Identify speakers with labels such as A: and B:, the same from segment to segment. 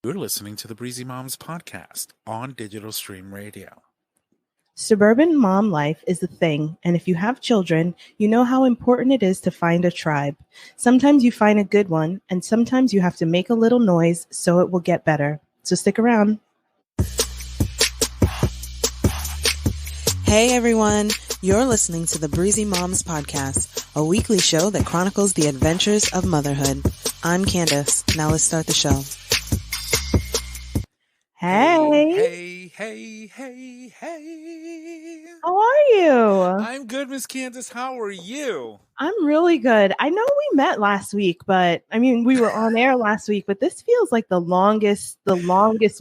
A: You're listening to the Breezy Moms podcast on Digital Stream Radio.
B: Suburban mom life is a thing, and if you have children, you know how important it is to find a tribe. Sometimes you find a good one, and sometimes you have to make a little noise so it will get better. So stick around. Hey everyone, you're listening to the Breezy Moms podcast, a weekly show that chronicles the adventures of motherhood. I'm Candace. Now let's start the show.
A: Hey.
B: How are you?
A: I'm good, Miss Candace. How are you?
B: I'm really good. I know we met last week, but we were on air last week, but this feels like the longest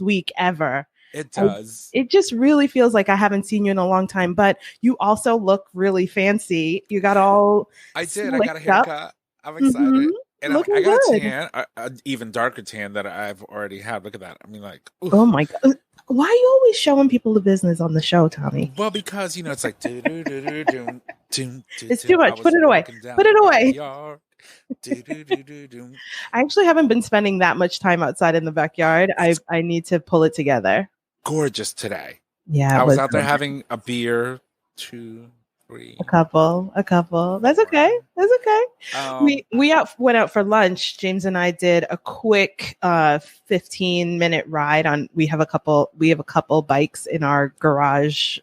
B: week ever.
A: It does.
B: It just really feels like I haven't seen you in a long time, but you also look really fancy. You got all
A: I did. I got a haircut. I'm excited.
B: Mm-hmm.
A: And I got a tan, an even darker tan that I've already had. Look at that. Oof.
B: Oh my God. Why are you always showing people the business on the show, Tommy?
A: Well, because, it's like...
B: It's too much. Put it away. Put it away. I actually haven't been spending that much time outside in the backyard. I need to pull it together.
A: Gorgeous today.
B: Yeah.
A: I was out there having a beer, 2, 3.
B: A couple. That's okay. We went out for lunch. James and I did a quick 15-minute ride on. We have a couple bikes in our garage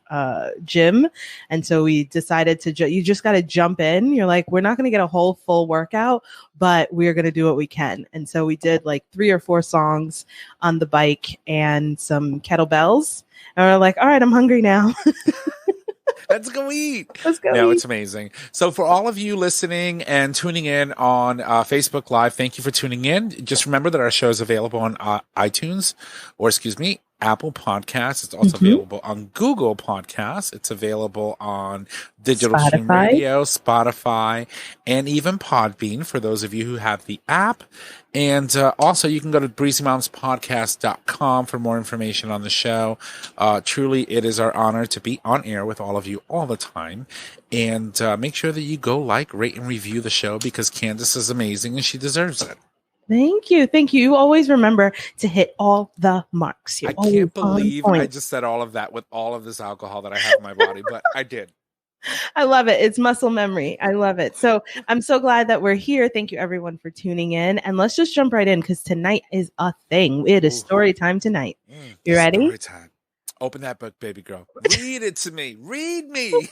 B: gym, and so we decided to. You just got to jump in. You're like, we're not going to get a whole full workout, but we're going to do what we can. And so we did like 3 or 4 songs on the bike and some kettlebells. And we're like, all right, I'm hungry now.
A: Let's go eat. It's amazing. So for all of you listening and tuning in on Facebook Live, thank you for tuning in. Just remember that our show is available on iTunes, Apple Podcasts. It's also available on Google Podcasts. It's available on Digital Stream Radio, Spotify, and even Podbean for those of you who have the app. And also, you can go to breezymomspodcast.com for more information on the show. Truly, it is our honor to be on air with all of you all the time. And make sure that you go like, rate, and review the show because Candace is amazing and she deserves it.
B: Thank you. You always remember to hit all the marks.
A: I can't believe I just said all of that with all of this alcohol that I have in my body, but I did.
B: I love it. It's muscle memory. I love it. So I'm so glad that we're here. Thank you everyone for tuning in. And let's just jump right in because tonight is a thing. It is story time tonight. You ready?
A: Story time. Open that book, baby girl. Read it to me. Read me.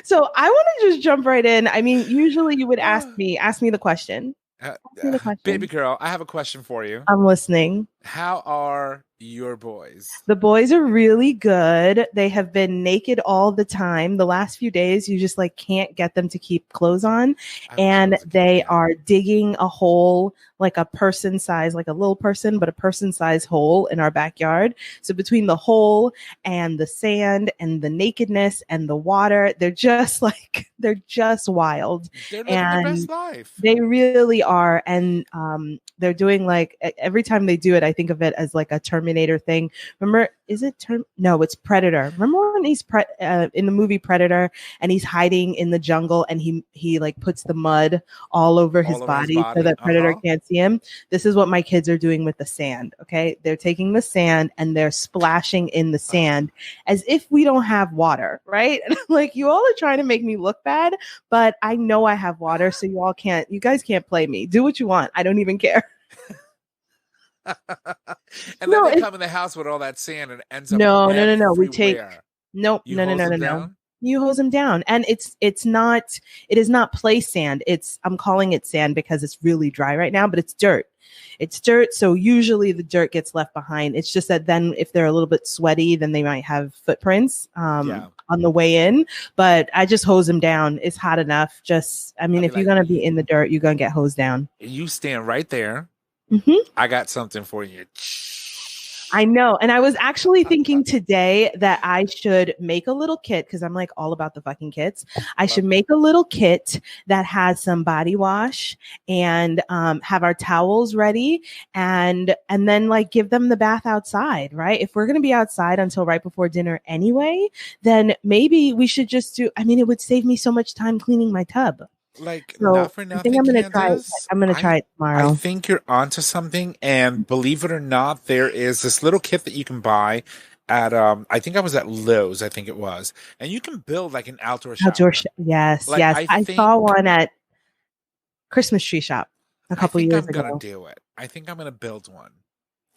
B: So I want to just jump right in. Usually you would ask me the question.
A: Baby girl, I have a question for you.
B: I'm listening.
A: How are your boys?
B: The boys are really good. They have been naked all the time. The last few days, you just can't get them to keep clothes on. And they are digging a hole, like a person size, like a little person, but a person size hole in our backyard. So between the hole and the sand and the nakedness and the water, they're just wild.
A: They're living their best life.
B: They really are. And they're doing every time they do it, I think of it as like a Terminator thing. Remember, no, it's Predator. Remember when he's in the movie Predator and he's hiding in the jungle and he puts the mud all over his body so that Predator can't see him? This is what my kids are doing with the sand. Okay. They're taking the sand and they're splashing in the sand as if we don't have water. Right. And I'm you all are trying to make me look bad, but I know I have water. So you guys can't play me. Do what you want. I don't even care.
A: And then they come in the house with all that sand and it ends up
B: no.
A: We
B: take no. You hose them down, and it is not play sand. I'm calling it sand because it's really dry right now, but it's dirt. It's dirt, so usually the dirt gets left behind. It's just that then if they're a little bit sweaty, then they might have footprints on the way in. But I just hose them down. It's hot enough. If you're gonna be in the dirt, you're gonna get hosed down.
A: You stand right there. I got something for you.
B: I know. And I was actually thinking today that I should make a little kit because I'm all about the fucking kits. I should make a little kit that has some body wash and have our towels ready and then give them the bath outside, right? If we're going to be outside until right before dinner anyway, then maybe we should just it would save me so much time cleaning my tub.
A: Like,
B: So
A: not for
B: I think
A: nothing, Candace.
B: I'm gonna try it
A: I
B: tomorrow.
A: think you're onto something. And believe it or not, there is this little kit that you can buy at I think I was at Lowe's, I think it was. And you can build like an outdoor shower.
B: Yes,
A: Like
B: yes.
A: I
B: I saw
A: think
B: one at Christmas tree shop a
A: I
B: couple
A: think
B: years
A: I'm gonna
B: ago.
A: do it. I think I'm gonna build one.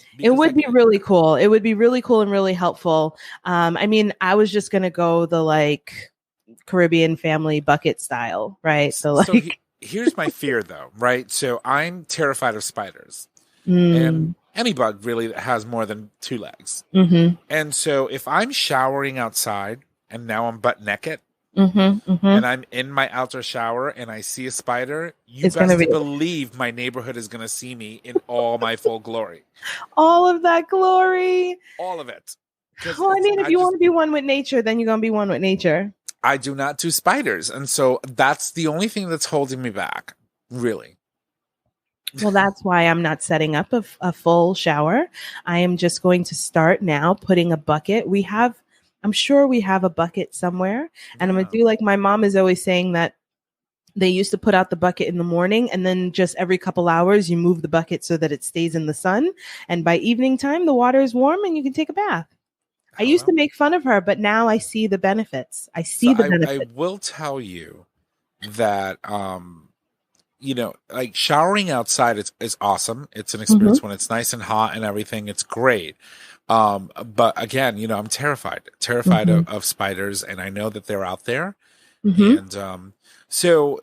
B: It
A: Because
B: would
A: like
B: be really cool. It would be really cool and really helpful. I mean, I was just gonna go the like Caribbean family bucket style, right? The
A: so
B: like,
A: here's my fear though, right? So I'm terrified of spiders. And
B: mm,
A: any bug really that has more than two legs.
B: mm-hmm,
A: And so if I'm showering outside and now I'm butt naked
B: mm-hmm, mm-hmm.
A: and I'm in my outdoor shower and I see a spider, you
B: It's gonna
A: best
B: be
A: to believe my neighborhood is going to see me in all my full glory.
B: all of that glory.
A: All of it. Because
B: Well, I mean, if you want to be one with nature, then you're gonna be one with nature.
A: I do not do spiders. And so that's the only thing that's holding me back, really.
B: Well, that's why I'm not setting up a full shower. I am just going to start now putting a bucket. I'm sure we have a bucket somewhere. And I'm going to do like my mom is always saying that they used to put out the bucket in the morning and then just every couple hours you move the bucket so that it stays in the sun. And by evening time, the water is warm and you can take a bath. I used to make fun of her, but now I see the benefits.
A: I will tell you that you know, like showering outside is awesome. It's an experience when it's nice and hot and everything. It's great. But again, you know, I'm terrified of spiders, and I know that they're out there. And so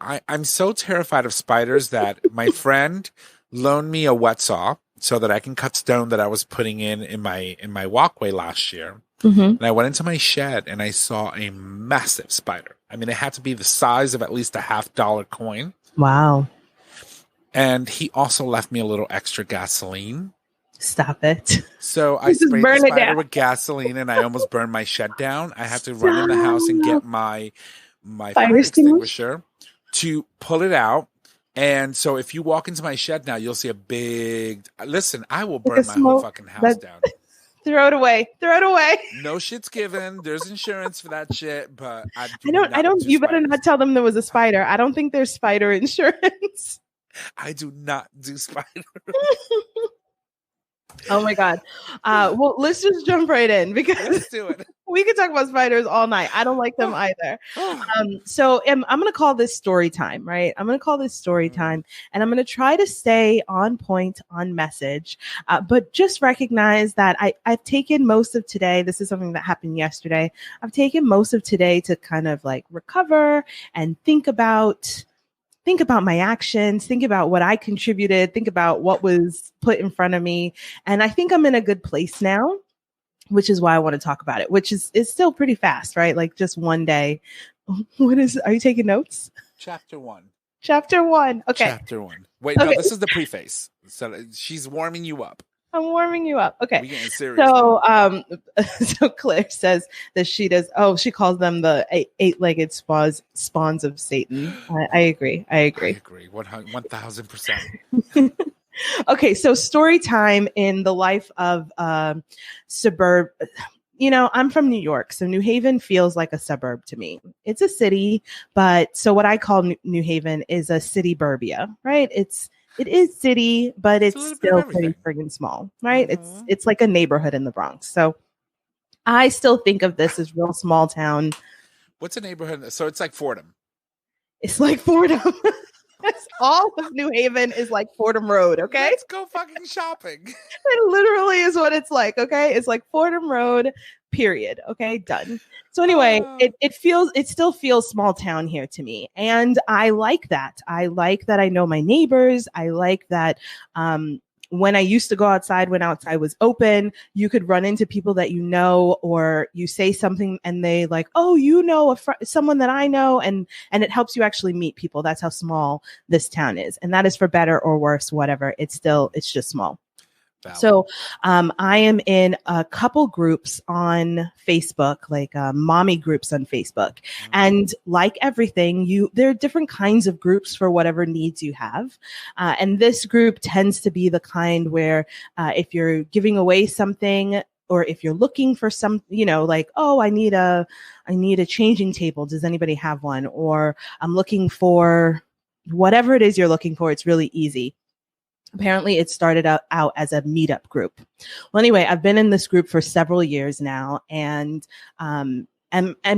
A: I'm so terrified of spiders that my friend loaned me a wet saw so that I can cut stone that I was putting in my walkway last year. And I went into my shed and I saw a massive spider. I mean, it had to be the size of at least a $50 coin.
B: Wow.
A: And he also left me a little extra gasoline.
B: Stop it.
A: So I sprayed the spider with gasoline and I almost burned my shed down. I had to run in the house and get my fire extinguisher to pull it out. And so if you walk into my shed now, you'll see a big... Listen, I will burn my whole fucking house down.
B: Throw it away. Throw it away.
A: No shit's given. There's insurance for that shit, but I
B: don't. You better not tell them there was a spider. I don't think there's spider insurance.
A: I do not do spider.
B: Oh my God. Well, let's just jump right in because
A: let's do it.
B: We could talk about spiders all night. I don't like them either. So I'm going to call this story time, right? I'm going to call this story time, and I'm going to try to stay on point, on message, but just recognize that I've taken most of today. This is something that happened yesterday. I've taken most of today to kind of like recover and think about my actions, think about what I contributed, think about what was put in front of me. And I think I'm in a good place now, which is why I want to talk about it, which is still pretty fast, right? Like just one day. Are you taking notes?
A: Chapter 1.
B: Okay.
A: Chapter 1. Wait, no, this is the preface. So she's warming you up.
B: I'm warming you up. Okay.
A: We're getting serious.
B: So, so Claire says that she she calls them the eight-legged spawns of Satan. I agree.
A: 1000%.
B: Okay. So story time in the life of Suburban. You know, I'm from New York, so New Haven feels like a suburb to me. It's a city, but so what I call New Haven is a city burbia, right? It is city, but it's still pretty friggin' small, right? It's like a neighborhood in the Bronx. So I still think of this as real small town.
A: What's a neighborhood? So it's like Fordham.
B: It's like Fordham. All of New Haven is like Fordham Road, okay?
A: Let's go fucking shopping.
B: It literally is what it's like, okay? It's like Fordham Road, period. Okay, done. So anyway, it still feels small town here to me. And I like that. I like that I know my neighbors. I like that when I used to go outside, when outside was open, you could run into people that you know, or you say something and they like, oh, you know, someone that I know. And it helps you actually meet people. That's how small this town is. And that is for better or worse, whatever. It's just small. Valid. So I am in a couple groups on Facebook, like mommy groups on Facebook. And like everything, there are different kinds of groups for whatever needs you have. And this group tends to be the kind where if you're giving away something or if you're looking for some, like, oh, I need a changing table. Does anybody have one? Or I'm looking for whatever it is you're looking for. It's really easy. Apparently it started out as a meetup group. Well, anyway, I've been in this group for several years now, and I'm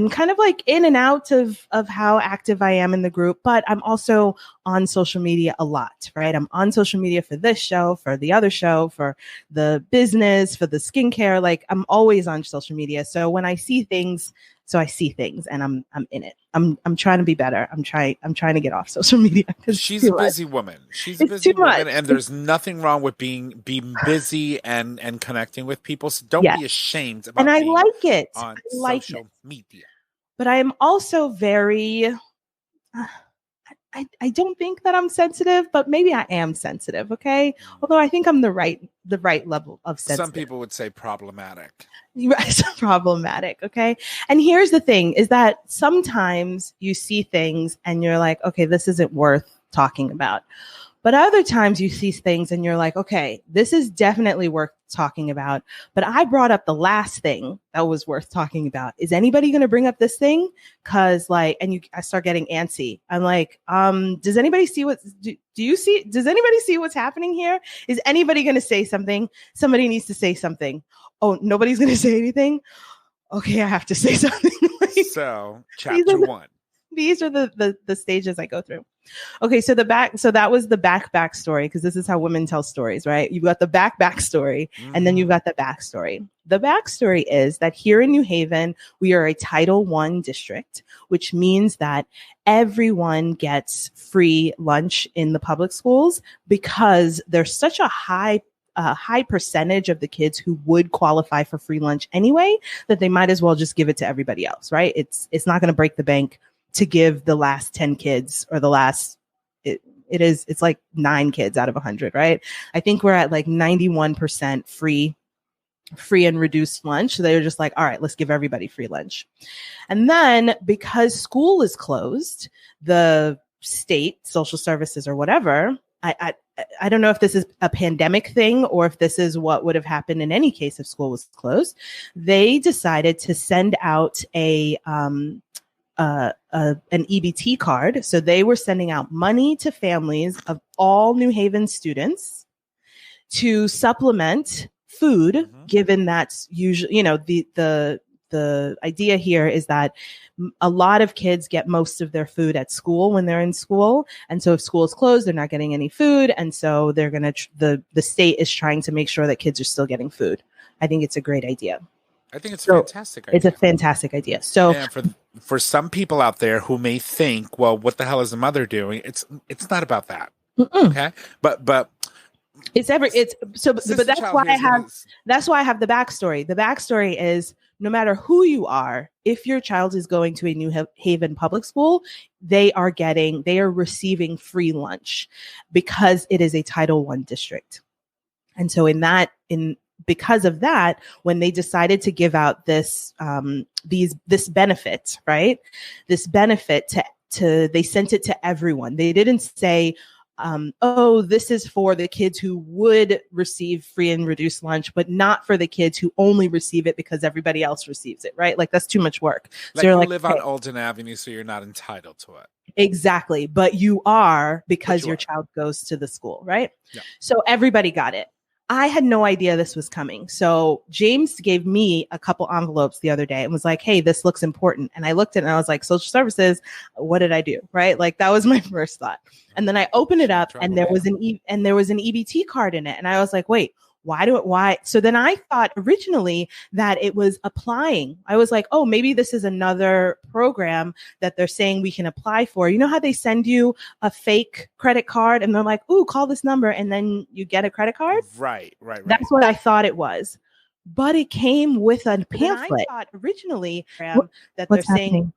B: kind of like in and out of how active I am in the group, but I'm also on social media a lot, right? I'm on social media for this show, for the other show, for the business, for the skincare. Like, I'm always on social media. So when I see things, I see things, and I'm in it. I'm trying to be better. I'm trying to get off social media.
A: She's a busy woman. She's a busy woman, and there's nothing wrong with being busy and connecting with people. So don't be ashamed about.
B: And I like it.
A: On social media.
B: But I am also very. I don't think that I'm sensitive, but maybe I am sensitive. Okay, although I think I'm the right level of sensitive.
A: Some people would say problematic.
B: Right, problematic. Okay, and here's the thing: is that sometimes you see things and you're like, okay, this isn't worth talking about. But other times you see things and you're like, okay, this is definitely worth talking about. But I brought up the last thing that was worth talking about. Is anybody going to bring up this thing? Cause like, I start getting antsy. I'm like, does anybody see does anybody see what's happening here? Is anybody going to say something? Somebody needs to say something. Oh, nobody's going to say anything. Okay. I have to say something.
A: So chapter 1.
B: These are the stages I go through. Okay, so that was the backstory, because this is how women tell stories, right? You've got the backstory, and then you've got the backstory. The backstory is that here in New Haven, we are a Title I district, which means that everyone gets free lunch in the public schools, because there's such a high percentage of the kids who would qualify for free lunch anyway, that they might as well just give it to everybody else, right? It's not going to break the bank to give the last 10 kids, or the last, it's like 9 kids out of 100, right? I think we're at like 91% free and reduced lunch. So they're just like, all right, let's give everybody free lunch. And then because school is closed, the state, social services or whatever, I don't know if this is a pandemic thing or if this is what would have happened in any case if school was closed. They decided to send out an EBT card. So they were sending out money to families of all New Haven students to supplement food, given that's usually, the idea here is that a lot of kids get most of their food at school when they're in school. And so if school is closed, they're not getting any food. And so they're going to, the state is trying to make sure that kids are still getting food. I think it's a great idea.
A: I think it's a fantastic idea.
B: It's a fantastic idea. So
A: and for some people out there who may think, well, what the hell is the mother doing? It's not about that. Okay. But but that's why I have the backstory. The backstory is, no matter who you are, if your child is going to a New Haven public school, they are receiving free lunch because it is a Title I district. And so because of that, when they decided to give out this benefit, right? This benefit they sent it to everyone. They didn't say, this is for the kids who would receive free and reduced lunch, but not for the kids who only receive it because everybody else receives it, right? Like, that's too much work. So you live on Alden Avenue, so you're not entitled to it.
B: Exactly. But you are, because your child goes to the school, right? Yeah. So everybody got it. I had no idea this was coming. So James gave me a couple envelopes the other day and was like, hey, this looks important. And I looked at it and I was like, social services, what did I do? Right? Like, that was my first thought. And then I opened it up and there was an EBT card in it. And I was like, wait, why? So then I thought originally that it was applying. I was like, oh, maybe this is another program that they're saying we can apply for. You know how they send you a fake credit card and they're like, ooh, call this number, and then you get a credit card?
A: Right.
B: That's what I thought it was. But it came with a pamphlet. I thought originally that they're saying.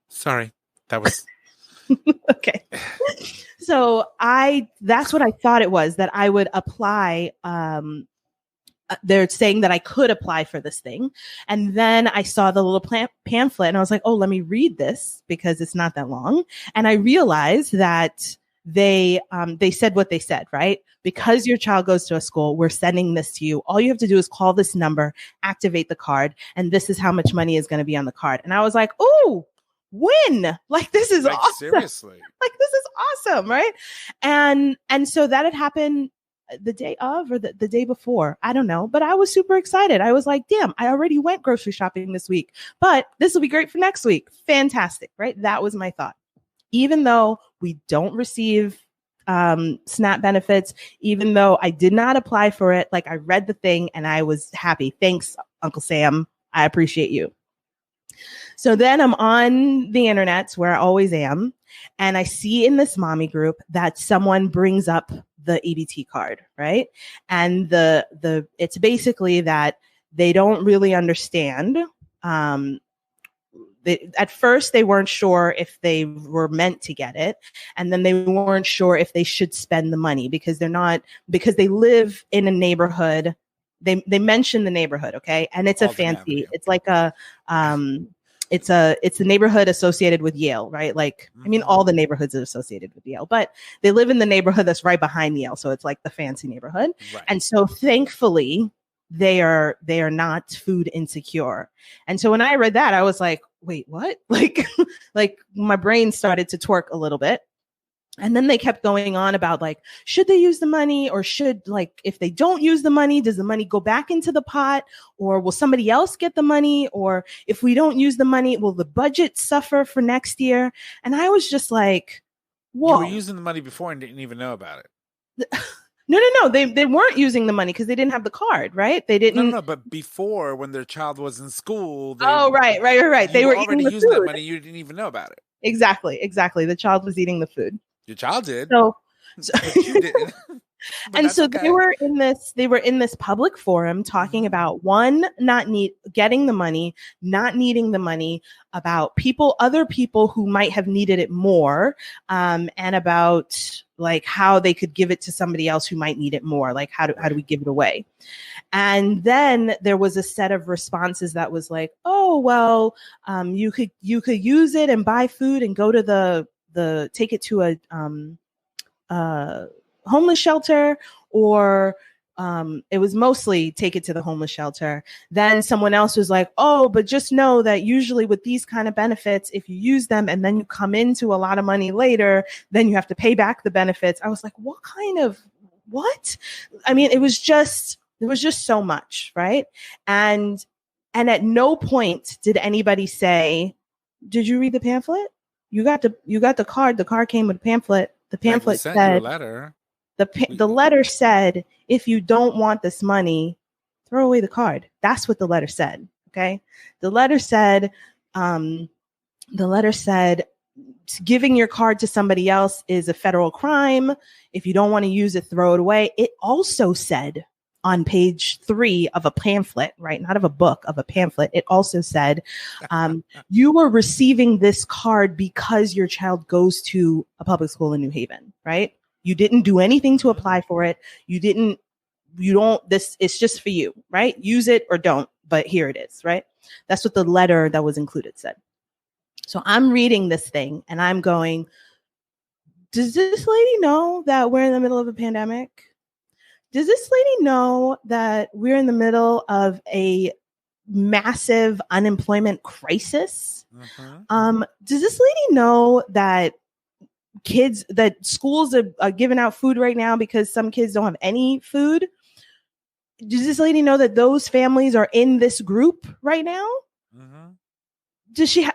A: Sorry, that was.
B: Okay. So that's what I thought it was, that I would apply. They're saying that I could apply for this thing. And then I saw the little pamphlet and I was like, oh, let me read this because it's not that long. And I realized that they said what they said, right? Because your child goes to a school, we're sending this to you. All you have to do is call this number, activate the card, and this is how much money is going to be on the card. And I was like, ooh, win. Like, this is
A: like,
B: awesome.
A: Seriously.
B: Like, this is awesome, right? And so that had happened the day of or the day before. I don't know, but I was super excited. I was like, damn, I already went grocery shopping this week, but this will be great for next week. Fantastic, right? That was my thought. Even though we don't receive SNAP benefits, even though I did not apply for it, like I read the thing and I was happy. Thanks, Uncle Sam. I appreciate you. So then I'm on the internet where I always am. And I see in this mommy group that someone brings up the EBT card, right? And it's basically that they don't really understand. At first, they weren't sure if they were meant to get it. And then they weren't sure if they should spend the money because they live in a neighborhood. They mention the neighborhood. Okay. And it's it's like it's the neighborhood associated with Yale, right? Like, I mean, all the neighborhoods are associated with Yale, but they live in the neighborhood that's right behind Yale. So it's like the fancy neighborhood. Right. And so thankfully they are not food insecure. And so when I read that, I was like, wait, what? Like my brain started to twerk a little bit. And then they kept going on about like, should they use the money or should, like, if they don't use the money, does the money go back into the pot or will somebody else get the money? Or if we don't use the money, will the budget suffer for next year? And I was just like, whoa.
A: You were using the money before and didn't even know about it.
B: No. They weren't using the money because they didn't have the card, right? They didn't.
A: No. But before, when their child was in school,
B: right. They were
A: already using that money. You didn't even know about it.
B: Exactly. The child was eating the food.
A: Your child did.
B: So
A: but you didn't.
B: And so okay. They were in this public forum talking about getting the money, not needing the money, about other people who might have needed it more, and about like how they could give it to somebody else who might need it more. Like how do we give it away? And then there was a set of responses that was like, oh, well, you could use it and buy food and go to take it to a homeless shelter, or it was mostly take it to the homeless shelter. Then someone else was like, oh, but just know that usually with these kind of benefits, if you use them and then you come into a lot of money later, then you have to pay back the benefits. I was like, what? I mean, it was just so much, right? And at no point did anybody say, did you read the pamphlet? You got the card. The card came with a pamphlet. The pamphlet said
A: you a letter.
B: The letter said, if you don't want this money, throw away the card. That's what the letter said. Okay. The letter said, giving your card to somebody else is a federal crime. If you don't want to use it, throw it away. It also said on page 3 of a pamphlet, right? Not of a book, of a pamphlet. It also said, you were receiving this card because your child goes to a public school in New Haven, right? You didn't do anything to apply for it. It's just for you, right? Use it or don't, but here it is, right? That's what the letter that was included said. So I'm reading this thing and I'm going, does this lady know that we're in the middle of a pandemic? Does this lady know that we're in the middle of a massive unemployment crisis? Mm-hmm. Does this lady know that schools are giving out food right now because some kids don't have any food? Does this lady know that those families are in this group right now? Mm-hmm. Does she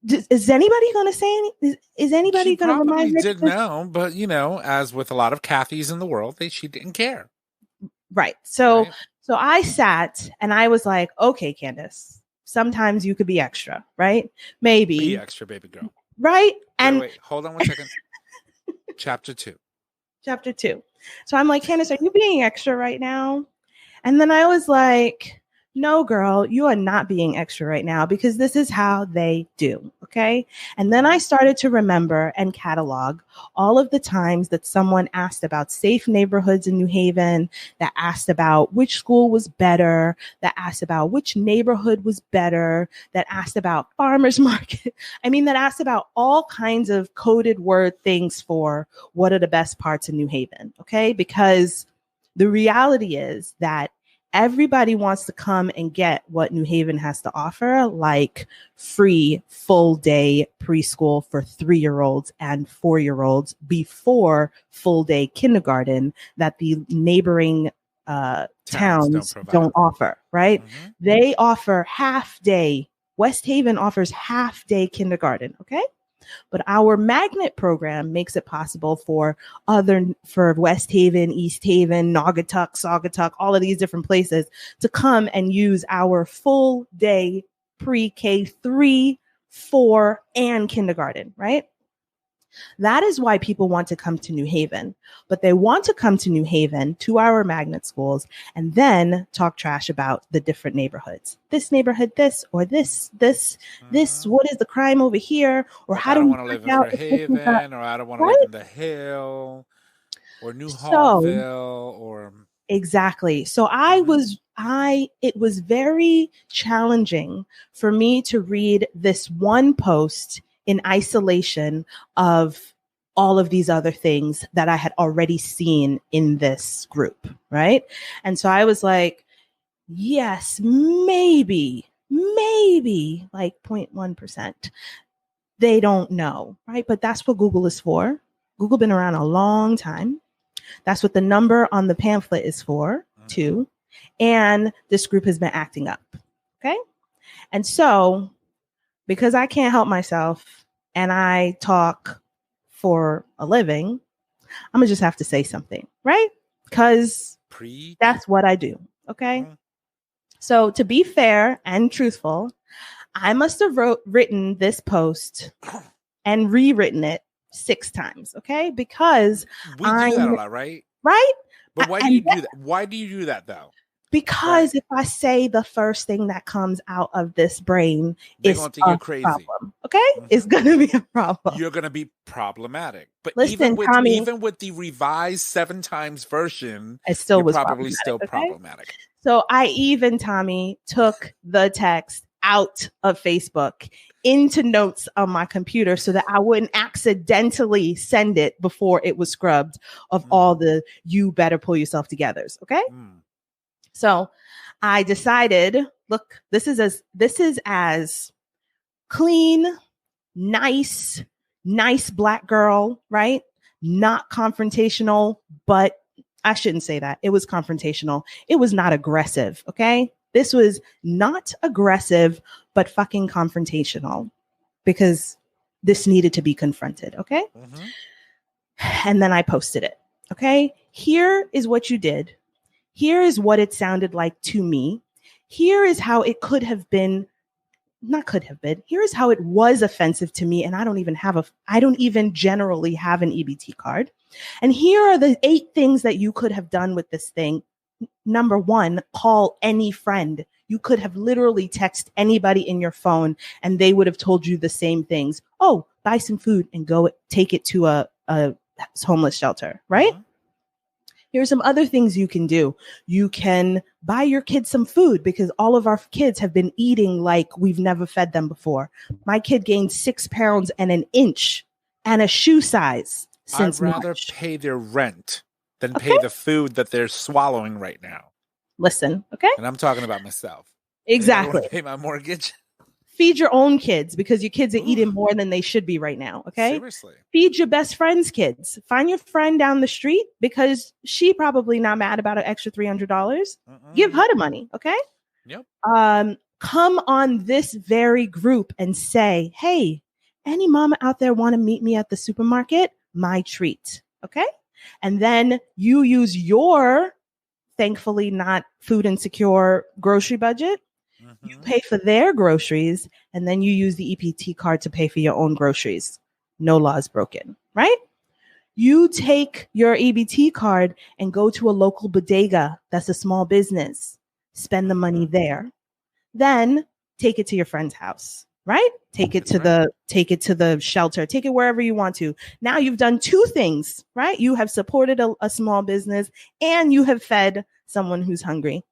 B: is anybody going to say anything? Is anybody going to remind her?
A: She did know, but as with a lot of Kathys in the world, she didn't care.
B: Right. So I sat and I was like, okay, Candace, sometimes you could be extra, right? Maybe.
A: Be extra, baby girl.
B: Right.
A: Wait, hold on one second. Chapter 2.
B: So I'm like, Candace, are you being extra right now? And then I was like, no, girl, you are not being extra right now because this is how they do. Okay. And then I started to remember and catalog all of the times that someone asked about safe neighborhoods in New Haven, that asked about which school was better, that asked about which neighborhood was better, that asked about farmers market. That asked about all kinds of coded word things for what are the best parts of New Haven. Okay. Because the reality is that everybody wants to come and get what New Haven has to offer, like free full day preschool for 3-year-olds and 4-year-olds before full day kindergarten that the neighboring towns don't offer, right? Mm-hmm. They offer half day. West Haven offers half day kindergarten. Okay. But our magnet program makes it possible for West Haven, East Haven, Naugatuck, Saugatuck, all of these different places to come and use our full day pre-K 3, 4, and kindergarten, right? That is why people want to come to New Haven, but they want to come to New Haven to our magnet schools and then talk trash about the different neighborhoods. This neighborhood, this, or this, what is the crime over here? Or how do
A: I want to live in Fairhaven, or I don't want to live in the Hill, or New Hallville, or...
B: Exactly. So it was very challenging for me to read this one post in isolation of all of these other things that I had already seen in this group, right? And so I was like, yes, maybe like 0.1%. They don't know, right? But that's what Google is for. Google been around a long time. That's what the number on the pamphlet is for, too. And this group has been acting up, okay? And so, because I can't help myself and I talk for a living, I'm going to just have to say something, right? Because that's what I do, okay? So, to be fair and truthful, I must have written this post and rewritten it 6 times, okay? Because
A: we do that a lot, right?
B: Right?
A: But why do you do that? Why do you do that, though?
B: Because if I say the first thing that comes out of this brain,
A: they're going to think you're crazy.
B: Problem, okay? Mm-hmm. It's going to be a problem.
A: You're going to be problematic. But
B: listen,
A: even with the revised 7 times version,
B: it still
A: you're
B: was
A: probably still problematic.
B: So I even, Tommy, took the text out of Facebook into notes on my computer so that I wouldn't accidentally send it before it was scrubbed of all the you better pull yourself togethers. Okay. So I decided, look, this is as clean, nice Black girl, right? Not confrontational, but I shouldn't say that. It was confrontational. It was not aggressive. Okay. This was not aggressive, but fucking confrontational because this needed to be confronted. Okay. And then I posted it. Okay. Here is what you did. Here is what it sounded like to me. Here is how it could have been. Not could have been. Here is how it was offensive to me. And I don't even generally have an EBT card. And here are the 8 things that you could have done with this thing. Number 1, call any friend. You could have literally texted anybody in your phone and they would have told you the same things. Oh, buy some food and go take it to a homeless shelter, right? Here's some other things you can do. You can buy your kids some food because all of our kids have been eating like we've never fed them before. My kid gained 6 pounds and an inch and a shoe size since
A: I'd rather
B: March.
A: Pay their rent than pay the food that they're swallowing right now.
B: Listen, okay?
A: And I'm talking about myself.
B: Exactly.
A: I want to pay my mortgage.
B: Feed your own kids because your kids are eating more than they should be right now, okay?
A: Seriously.
B: Feed your best friend's kids. Find your friend down the street because she probably not mad about an extra $300. Give her the money, okay?
A: Yep.
B: Come on this very group and say, hey, any mama out there want to meet me at the supermarket? My treat, okay? And then you use your, thankfully not food insecure grocery budget. You pay for their groceries, and then you use the EPT card to pay for your own groceries. No laws broken, right? You take your EBT card and go to a local bodega that's a small business. spend the money there, then take it to your friend's house, right? Take it to the shelter, take it wherever you want to. Now you've done two things, right? You have supported a small business and you have fed someone who's hungry.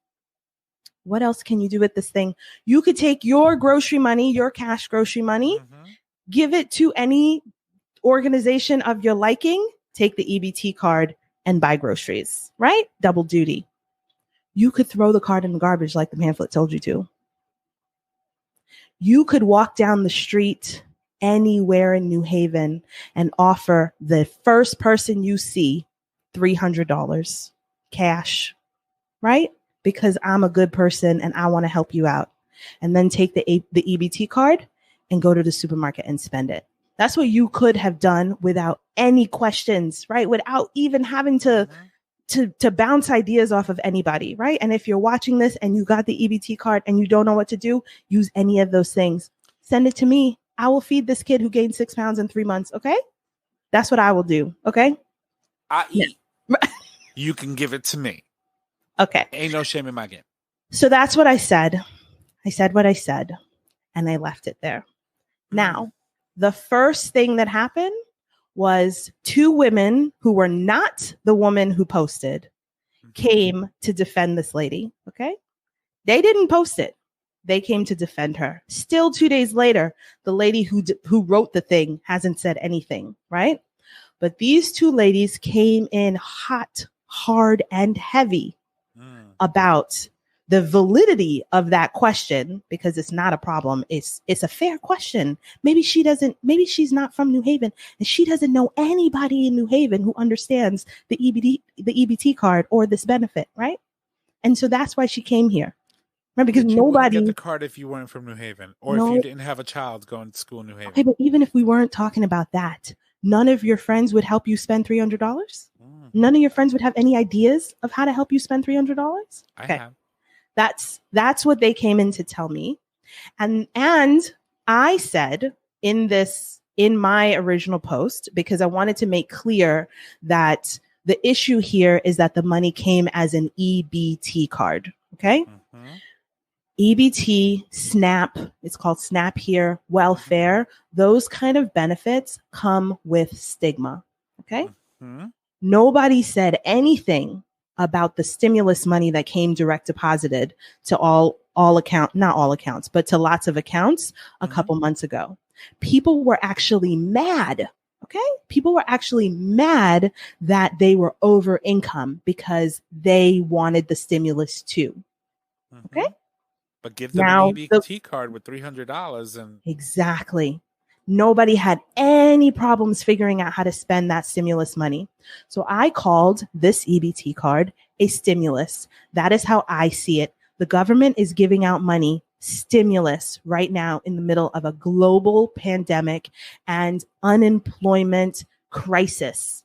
B: What else can you do with this thing? You could take your grocery money, your cash grocery money, give it to any organization of your liking, take the EBT card and buy groceries, right? Double duty. You could throw the card in the garbage like the pamphlet told you to. You could walk down the street anywhere in New Haven and offer the first person you see $300 cash, right? Because I'm a good person and I want to help you out. And then take the EBT card and go to the supermarket and spend it. That's what you could have done without any questions, right? Without even having to bounce ideas off of anybody, right? And if you're watching this and you got the EBT card and you don't know what to do, use any of those things. Send it to me. I will feed this kid who gained 6 pounds in 3 months. Okay. That's what I will do. Okay.
A: I eat. You can give it to me.
B: Okay.
A: Ain't no shame in my game.
B: So that's what I said. I said what I said and I left it there. Now, the first thing that happened was two women who were not the woman who posted came to defend this lady. Okay. They didn't post it. They came to defend her. Still 2 days later, the lady who wrote the thing hasn't said anything. Right. But these two ladies came in hot, hard, and heavy about the validity of that question, because it's not a problem. It's a fair question. Maybe she's not from New Haven and she doesn't know anybody in New Haven who understands the EBT card or this benefit, right? And so that's why she came here. Right? Because nobody
A: get the card if you weren't from New Haven, or if you didn't have a child going to school in New Haven.
B: Okay, but even if we weren't talking about that, none of your friends would help you spend $300. None of your friends would have any ideas of how to help you spend $300. Okay. I have. That's what they came in to tell me. And I said in my original post, because I wanted to make clear that the issue here is that the money came as an EBT card. Okay. EBT, SNAP, it's called SNAP here, welfare, those kind of benefits come with stigma. Okay. Nobody said anything about the stimulus money that came direct deposited to not all accounts, but to lots of accounts a couple months ago. People were actually mad. Okay. People were actually mad that they were over income because they wanted the stimulus too. Okay.
A: But give them an EBT card with $300 and
B: exactly. Nobody had any problems figuring out how to spend that stimulus money. So I called this EBT card a stimulus. That is how I see it. The government is giving out money, stimulus, right now in the middle of a global pandemic and unemployment crisis.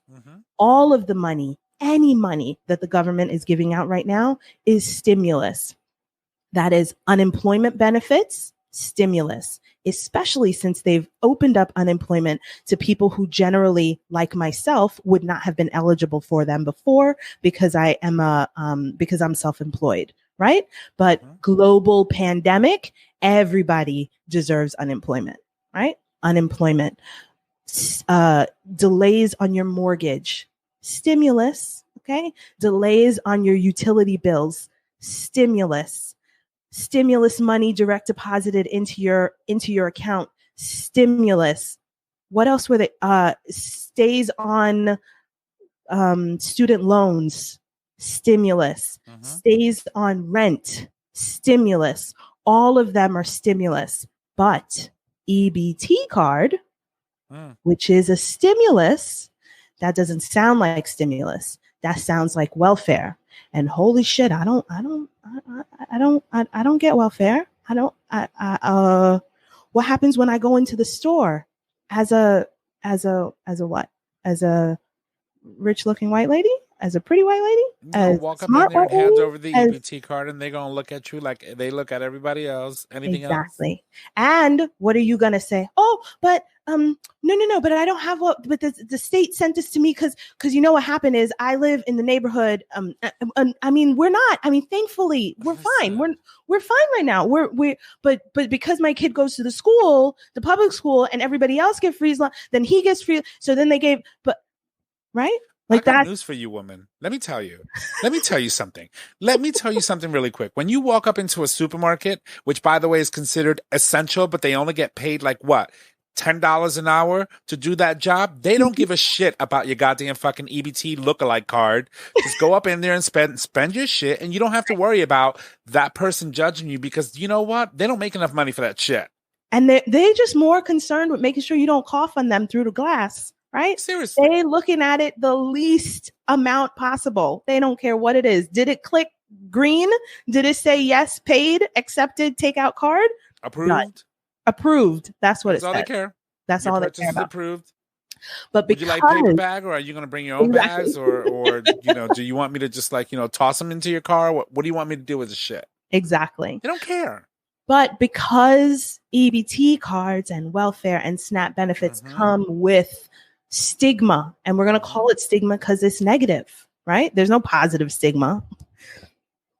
B: All of the money, any money that the government is giving out right now is stimulus. That is unemployment benefits, stimulus, especially since they've opened up unemployment to people who generally, like myself, would not have been eligible for them before because because I'm self-employed, right? But global pandemic, everybody deserves unemployment, right? Unemployment, delays on your mortgage, stimulus, okay? Delays on your utility bills, stimulus money direct deposited into your account, stimulus. What else were they? Stays on student loans, stimulus. Stays on rent, stimulus. All of them are stimulus. But EBT card, which is a stimulus, that doesn't sound like stimulus. That sounds like welfare. And holy shit, I don't get welfare. What happens when I go into the store as a what? As a rich looking white lady? as a pretty white lady, as
A: walk up in
B: smart
A: there
B: white
A: and hand
B: lady,
A: over the EBT card, and they're gonna look at you like they look at everybody else. Anything else?
B: exactly. And what are you gonna say? Oh, but no, but I don't have what. But the state sent this to me because you know what happened is I live in the neighborhood. I mean, we're not. I mean, thankfully, we're fine. We're fine right now. But because my kid goes to the school, the public school, and everybody else get free, then he gets free. So then they gave, but right.
A: Like I got news for you, woman. Let me tell you something. Let me tell you something really quick. When you walk up into a supermarket, which by the way is considered essential, but they only get paid like what? $10 an hour to do that job. They don't give a shit about your goddamn fucking EBT lookalike card. Just go up in there and spend your shit, and you don't have to worry about that person judging you because you know what? They don't make enough money for that shit.
B: And they're just more concerned with making sure you don't cough on them through the glass. Right?
A: Seriously.
B: They looking at it the least amount possible. They don't care what it is. Did it click green? Did it say yes, paid, accepted, takeout card?
A: Approved?
B: None. Approved. That's what
A: That's all
B: says.
A: they care.
B: That's all they care about.
A: Approved.
B: But
A: would you like paper bag, or are you going to bring your own bags, or do you want me to just toss them into your car? What do you want me to do with the shit?
B: Exactly.
A: They don't care.
B: But because EBT cards and welfare and SNAP benefits come with stigma, and we're going to call it stigma because it's negative, right? There's no positive stigma.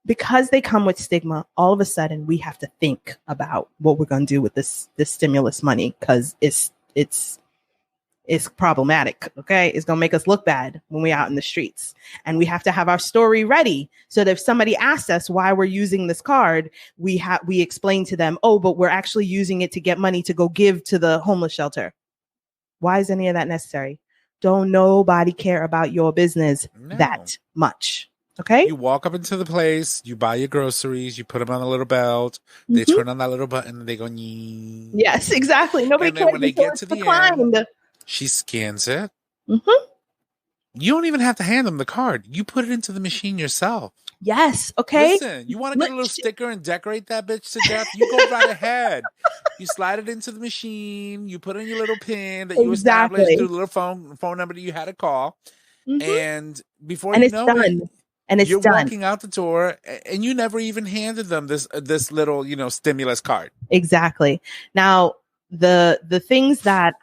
B: Because they come with stigma, all of a sudden we have to think about what we're going to do with this stimulus money because it's problematic. Okay, it's going to make us look bad when we're out in the streets, and we have to have our story ready so that if somebody asks us why we're using this card, we explain to them, oh, but we're actually using it to get money to go give to the homeless shelter. Why is any of that necessary? Don't nobody care about your business that much. Okay.
A: You walk up into the place, you buy your groceries, you put them on a little belt, they turn on that little button, and they go, nee.
B: Yes, exactly. Nobody cares.
A: When they get to the end, she scans it. You don't even have to hand them the card. You put it into the machine yourself.
B: Yes. Okay.
A: Listen, you want to get a little sticker and decorate that bitch to death? You go right ahead. You slide it into the machine. You put in your little pin that you established through the little phone number that you had to call. And before you know it,
B: and it's
A: you're
B: done.
A: walking out the door, and you never even handed them this little stimulus card.
B: Exactly. Now the things that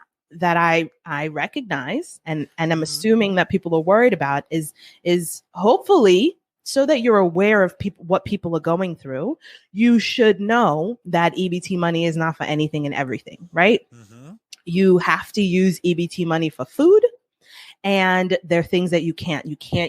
B: I recognize and I'm assuming that people are worried about is hopefully so that you're aware of what people are going through. You should know that EBT money is not for anything and everything, right? You have to use EBT money for food. And there are things that you can't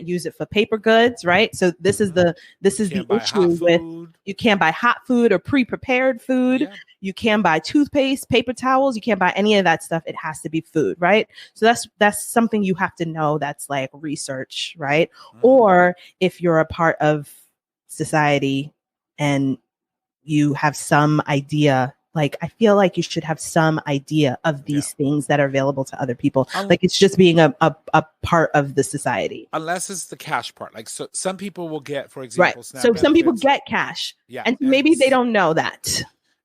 B: use it for paper goods, right? So this is the issue with you can't buy hot food or pre-prepared food. Yeah. You can't buy toothpaste, paper towels. You can't buy any of that stuff. It has to be food, right? So that's something you have to know. That's like research, right? Or if you're a part of society and you have some idea. Like, I feel like you should have some idea of these things that are available to other people. Like, it's just being a part of the society.
A: Unless it's the cash part. Like, so some people will get, for example,
B: right.
A: SNAP
B: So some people get cash. Yeah. And maybe they don't know that.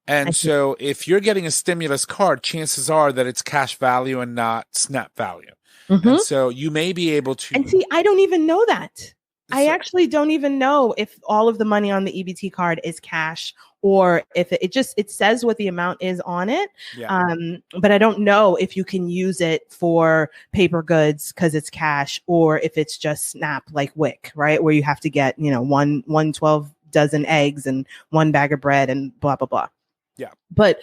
A: And so if you're getting a stimulus card, chances are that it's cash value and not SNAP value. And so you may be able to.
B: And see, I don't even know that. I actually don't even know if all of the money on the EBT card is cash or if it says what the amount is on it. Yeah. But I don't know if you can use it for paper goods because it's cash or if it's just SNAP like WIC, right? Where you have to get, 12 dozen eggs and one bag of bread and blah, blah, blah.
A: Yeah.
B: But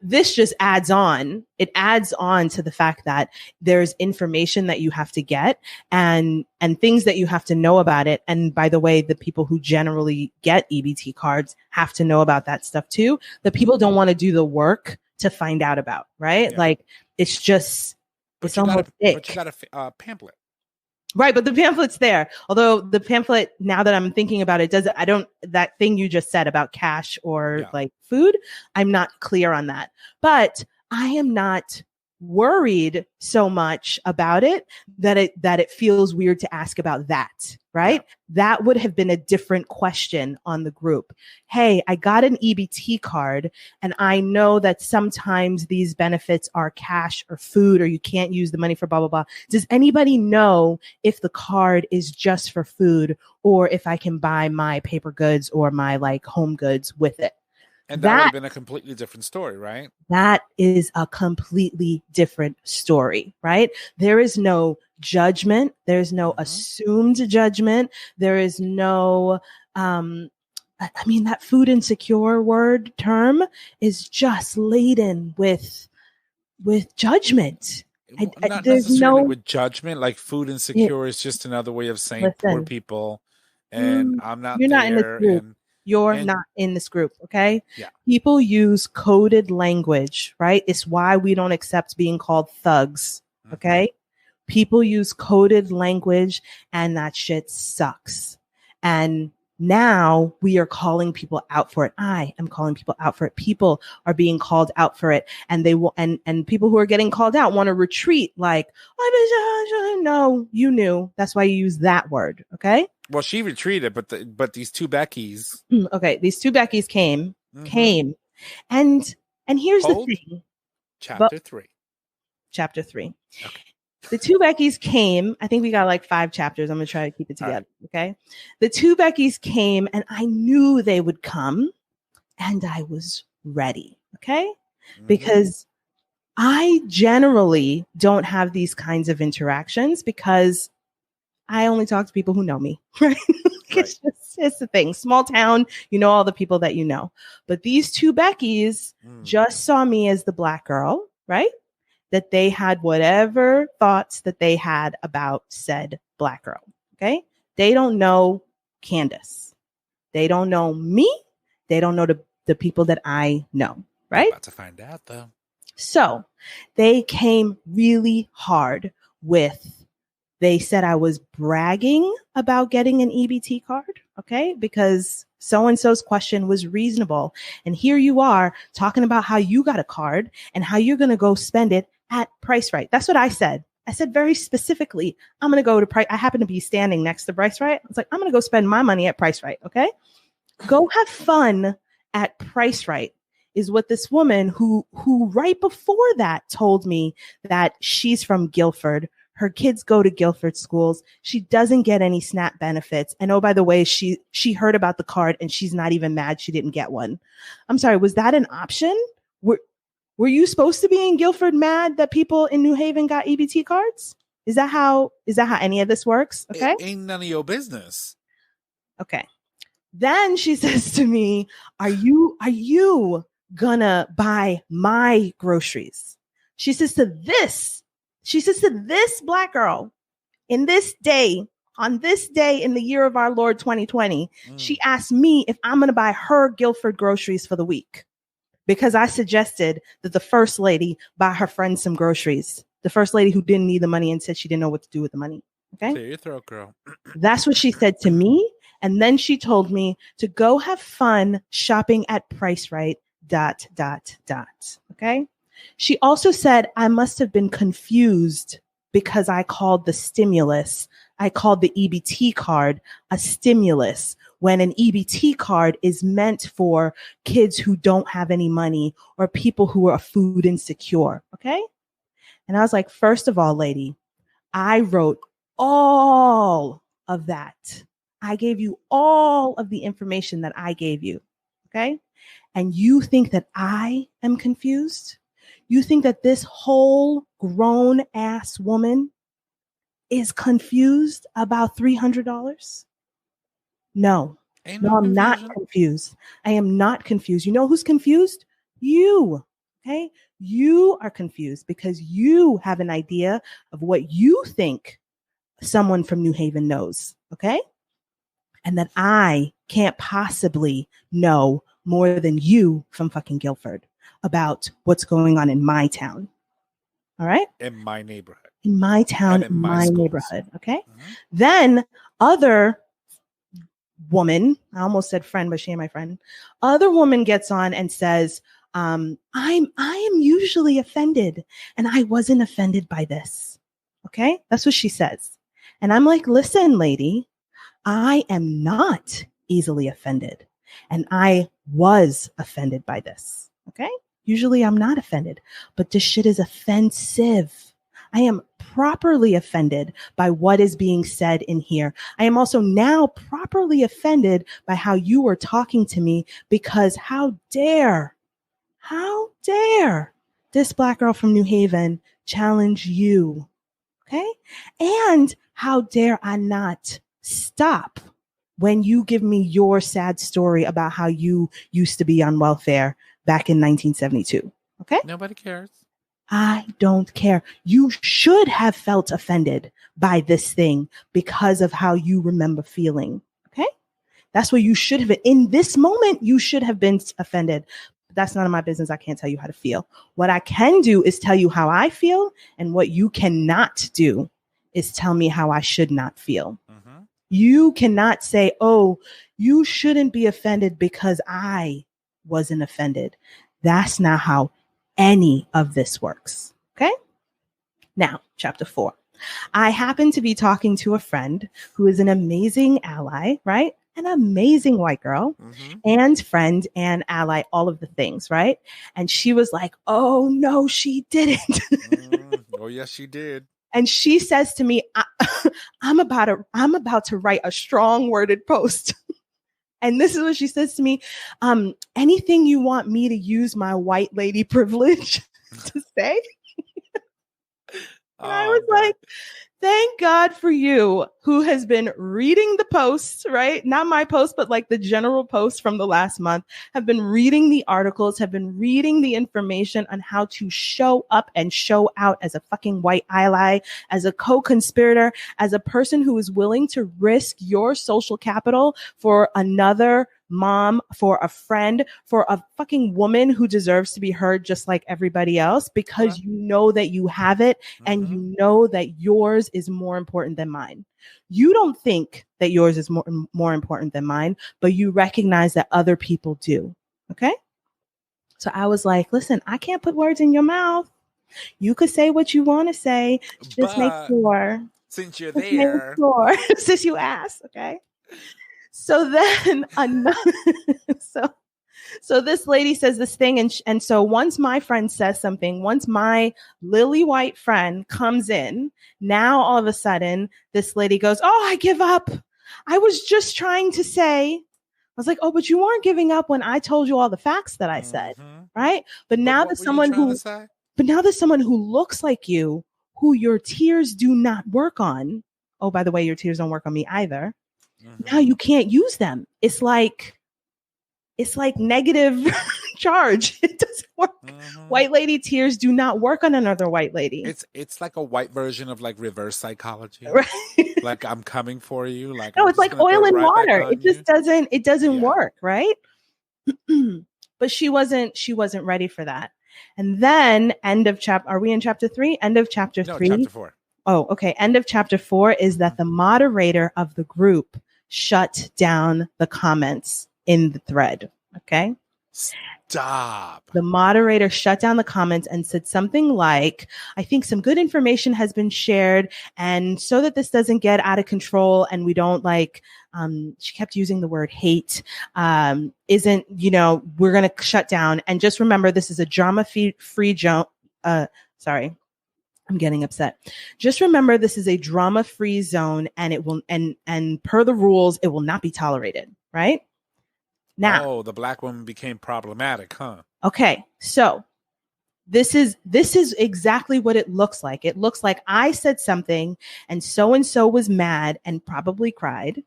B: this just adds on. It adds on to the fact that there's information that you have to get and things that you have to know about it. And by the way, the people who generally get EBT cards have to know about that stuff too. The people don't want to do the work to find out about, right? Yeah. Like it's just, it's almost thick.
A: But you got a pamphlet.
B: Right, but the pamphlet's there. Although the pamphlet, now that I'm thinking about it, that thing you just said about cash or like food, I'm not clear on that. But I am not worried so much about it that it feels weird to ask about that, right? Yeah. That would have been a different question on the group. Hey, I got an EBT card and I know that sometimes these benefits are cash or food, or you can't use the money for blah, blah, blah. Does anybody know if the card is just for food or if I can buy my paper goods or my like home goods with it?
A: And that would have been a completely different story, right?
B: That is a completely different story, right? There is no judgment. There's no assumed judgment. There is no, that food insecure word term is just laden with judgment.
A: Not necessarily with judgment. Like food insecure is just another way of saying poor people. And I'm not
B: you're
A: there.
B: Not in this group. You're not in this group, okay? Yeah. People use coded language, right? It's why we don't accept being called thugs, okay? People use coded language, and that shit sucks. And now we are calling people out for it. I am calling people out for it. People are being called out for it, and they will. And people who are getting called out want to retreat. Like, no, you knew. That's why you use that word, okay?
A: Well, she retreated, but these two Beckys.
B: Okay, these two Beckys came, and here's the thing.
A: Chapter 3.
B: Okay. The two Beckys came. I think we got like 5 chapters. I'm gonna try to keep it together. Right. Okay. The two Beckys came, and I knew they would come, and I was ready. Okay, because I generally don't have these kinds of interactions because I only talk to people who know me, right? It's the thing. Small town, you know all the people that you know. But these two Beckys just saw me as the black girl, right? That they had whatever thoughts that they had about said black girl, okay? They don't know Candace. They don't know me. They don't know the people that I know, right?
A: About to find out, though. So
B: they came really hard with... They said I was bragging about getting an EBT card, okay? Because so-and-so's question was reasonable. And here you are talking about how you got a card and how you're going to go spend it at Price Right. That's what I said. I said very specifically, I'm going to go to Price. I happen to be standing next to Price Right. I was like, I'm going to go spend my money at Price Right, okay? Go have fun at Price Right is what this woman who right before that told me that she's from Guilford. Her kids go to Guilford schools. She doesn't get any SNAP benefits. And oh, by the way, she heard about the card and she's not even mad she didn't get one. I'm sorry, was that an option? Were you supposed to be in Guilford mad that people in New Haven got EBT cards? Is that how any of this works? Okay.
A: It ain't none of your business.
B: Okay. Then she says to me, are you gonna buy my groceries? She says to this black girl on this day in the year of our Lord 2020, she asked me if I'm going to buy her Guilford groceries for the week because I suggested that the first lady buy her friend some groceries. The first lady who didn't need the money and said she didn't know what to do with the money. Okay.
A: Clear your throat, girl.
B: That's what she said to me. And then she told me to go have fun shopping at Price Right, ... Okay. She also said I must have been confused because I called the EBT card a stimulus when an EBT card is meant for kids who don't have any money or people who are food insecure. Okay. And I was like, first of all, lady, I wrote all of that. I gave you all of the information that I gave you. Okay. And you think that I am confused? You think that this whole grown ass woman is confused about $300? No, I'm not confused. I am not confused. You know who's confused? You. Okay. You are confused because you have an idea of what you think someone from New Haven knows. Okay. And that I can't possibly know more than you from fucking Guilford about what's going on in my town. All right?
A: In my neighborhood.
B: In my town, in my neighborhood. Okay? Then other woman, I almost said friend, but she ain't my friend. Other woman gets on and says, I am usually offended, and I wasn't offended by this. Okay, that's what she says, and I'm like, listen, lady, I am not easily offended, and I was offended by this. Okay, usually I'm not offended, but this shit is offensive. I am properly offended by what is being said in here. I am also now properly offended by how you were talking to me, because how dare this Black girl from New Haven challenge you? Okay. And how dare I not stop when you give me your sad story about how you used to be on welfare back in 1972. Okay.
A: Nobody cares.
B: I don't care. You should have felt offended by this thing because of how you remember feeling. Okay. That's what you should have been. In this moment, you should have been offended. But that's none of my business. I can't tell you how to feel. What I can do is tell you how I feel, and what you cannot do is tell me how I should not feel. Mm-hmm. You cannot say, oh, you shouldn't be offended because I wasn't offended. That's not how any of this works. Okay. Now, chapter 4. I happen to be talking to a friend who is an amazing ally, right? An amazing white girl, and friend and ally, all of the things, right? And she was like, oh, no, she didn't.
A: Oh, yes, she did.
B: And she says to me, I'm about to write a strong worded post. And this is what she says to me. Anything you want me to use my white lady privilege to say? And I was like, thank God for you, who has been reading the posts, right? Not my post, but like the general posts from the last month, have been reading the articles, have been reading the information on how to show up and show out as a fucking white ally, as a co-conspirator, as a person who is willing to risk your social capital for another mom, for a friend, for a fucking woman who deserves to be heard just like everybody else, because you know that you have it, and you know that yours is more important than mine. You don't think that yours is more important than mine, but you recognize that other people do. Okay. So I was like, listen, I can't put words in your mouth. You could say what you want to say. Just make sure.
A: Since you're there.
B: Since you asked. Okay. So then so this lady says this thing, and so once my friend says something, once my lily white friend comes in, now all of a sudden this lady goes, oh, I give up. I was just trying to say. I was like, oh, but you weren't giving up when I told you all the facts that I said, right? But now there's someone who looks like you, who your tears do not work on. Oh, by the way, your tears don't work on me either. Now you can't use them. It's like negative charge. It doesn't work. White lady tears do not work on another white lady.
A: It's like a white version of like reverse psychology.
B: Right.
A: Like I'm coming for you. Like
B: no, it's like oil and water. It doesn't work, right? But she wasn't ready for that. And then end of chapter. Are we in chapter 3? End of chapter 3.
A: Chapter 4.
B: Oh, okay. End of chapter 4 is that the moderator of the group shut down the comments in the thread. Okay.
A: Stop.
B: The moderator shut down the comments and said something like, I think some good information has been shared. And so that this doesn't get out of control and we don't she kept using the word hate, we're going to shut down. And just remember, this is a drama-free zone. Sorry. I'm getting upset. Just remember, this is a drama-free zone, and it will, and per the rules, it will not be tolerated. Right now,
A: the black woman became problematic, huh?
B: Okay, so this is exactly what it looks like. It looks like I said something, and so was mad and probably cried,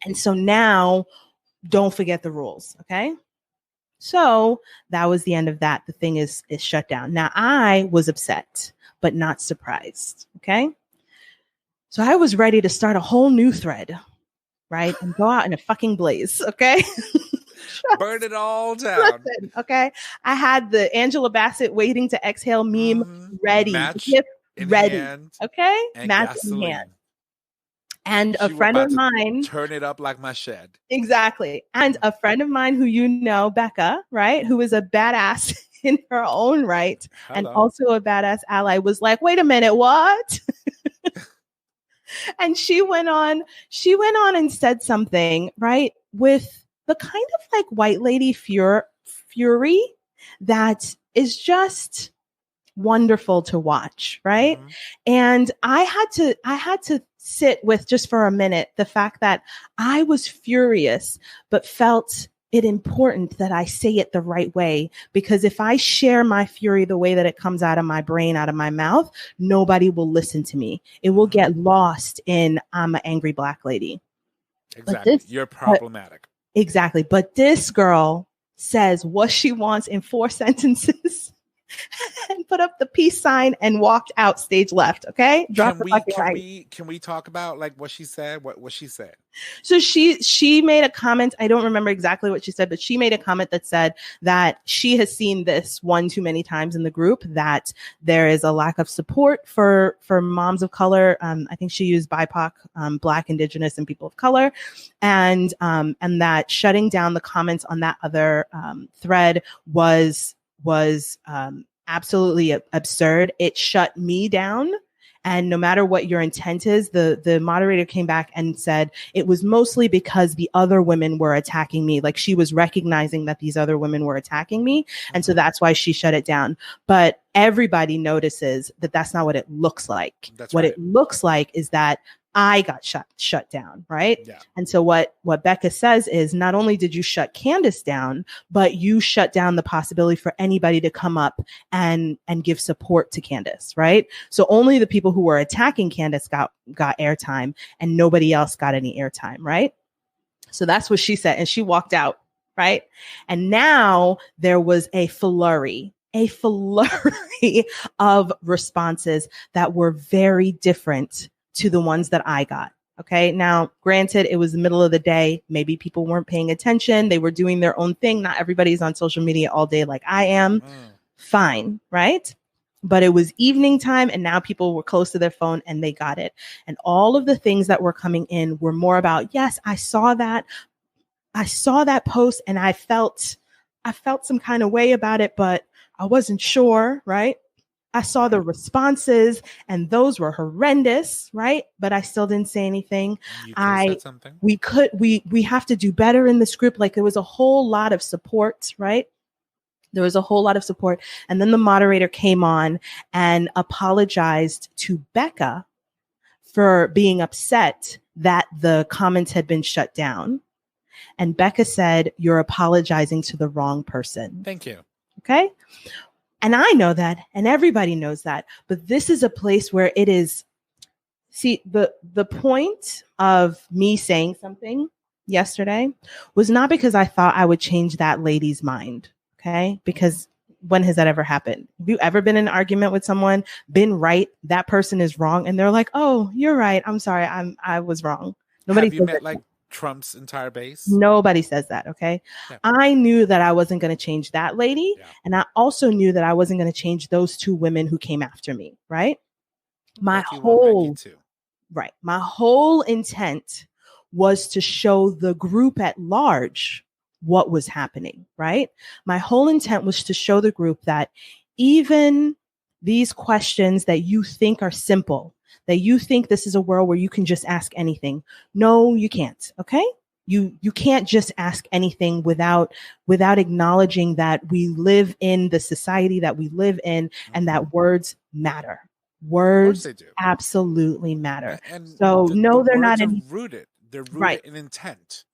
B: and so now, don't forget the rules. Okay. So that was the end of that. The thing is shut down. Now I was upset, but not surprised. Okay. So I was ready to start a whole new thread, right? And go out in a fucking blaze. Okay.
A: Burn it all down.
B: Listen, okay. I had the Angela Bassett waiting to exhale meme ready.
A: Match
B: ready.
A: Hand,
B: okay.
A: And
B: match
A: gasoline.
B: in hand. And a friend of mine,
A: turn it up like my shed.
B: Exactly. And a friend of mine who you know, Becca, right, who is a badass in her own right, and also a badass ally, was like, wait a minute, what? And she went on and said something, right, with the kind of like white lady fury that is just wonderful to watch, right? Mm-hmm. And I had to sit with, just for a minute, the fact that I was furious, but felt it important that I say it the right way, because if I share my fury the way that it comes out of my brain, out of my mouth, nobody will listen to me. It will get lost in I'm an angry Black lady.
A: Exactly. You're problematic.
B: Exactly. But this girl says what she wants in 4 sentences. And put up the peace sign and walked out stage left. Okay.
A: Can we talk about like what she said? What she said?
B: So she made a comment. I don't remember exactly what she said, but she made a comment that said that she has seen this one too many times in the group, that there is a lack of support for moms of color. I think she used BIPOC, Black, Indigenous, and people of color. And that shutting down the comments on that other thread was absolutely absurd. It shut me down. And no matter what your intent is, the moderator came back and said it was mostly because the other women were attacking me. Like, she was recognizing that these other women were attacking me. And so that's why she shut it down. But everybody notices that that's not what it looks like. What it looks like is that I got shut down, right? Yeah. And so what Becca says is, not only did you shut Candace down, but you shut down the possibility for anybody to come up and give support to Candace, right? So only the people who were attacking Candace got airtime, and nobody else got any airtime, right? So that's what she said, and she walked out, right? And now there was a flurry of responses that were very different to the ones that I got. Okay. Now, granted, it was the middle of the day. Maybe people weren't paying attention. They were doing their own thing. Not everybody's on social media all day like I am. Fine. Right. But it was evening time, and now people were close to their phone and they got it. And all of the things that were coming in were more about, yes, I saw that post and I felt some kind of way about it, but I wasn't sure. Right. I saw the responses and those were horrendous, right? But I still didn't say anything.
A: You could have said something.
B: We have to do better in this group. Like, there was a whole lot of support, right? There was a whole lot of support. And then the moderator came on and apologized to Becca for being upset that the comments had been shut down. And Becca said, "You're apologizing to the wrong person."
A: Thank you.
B: Okay. And I know that, and everybody knows that, but this is a place where it is, see, the point of me saying something yesterday was not because I thought I would change that lady's mind, okay? Because when has that ever happened? Have you ever been in an argument with someone, been right, that person is wrong, and they're like, "Oh, you're right, I'm sorry, I was wrong." Nobody.
A: Have you met like Trump's entire base?
B: Nobody says that. Okay. Yeah. I knew that I wasn't going to change that lady. Yeah. And I also knew that I wasn't going to change those 2 women who came after me. Right. My whole intent was to show the group at large what was happening. Right. My whole intent was to show the group that even these questions that you think are simple, that you think this is a world where you can just ask anything. No, you can't. Okay. You can't just ask anything without acknowledging that we live in the society that we live in, and that words matter. Words absolutely matter.
A: And
B: so no, they're not
A: rooted. They're rooted in intent.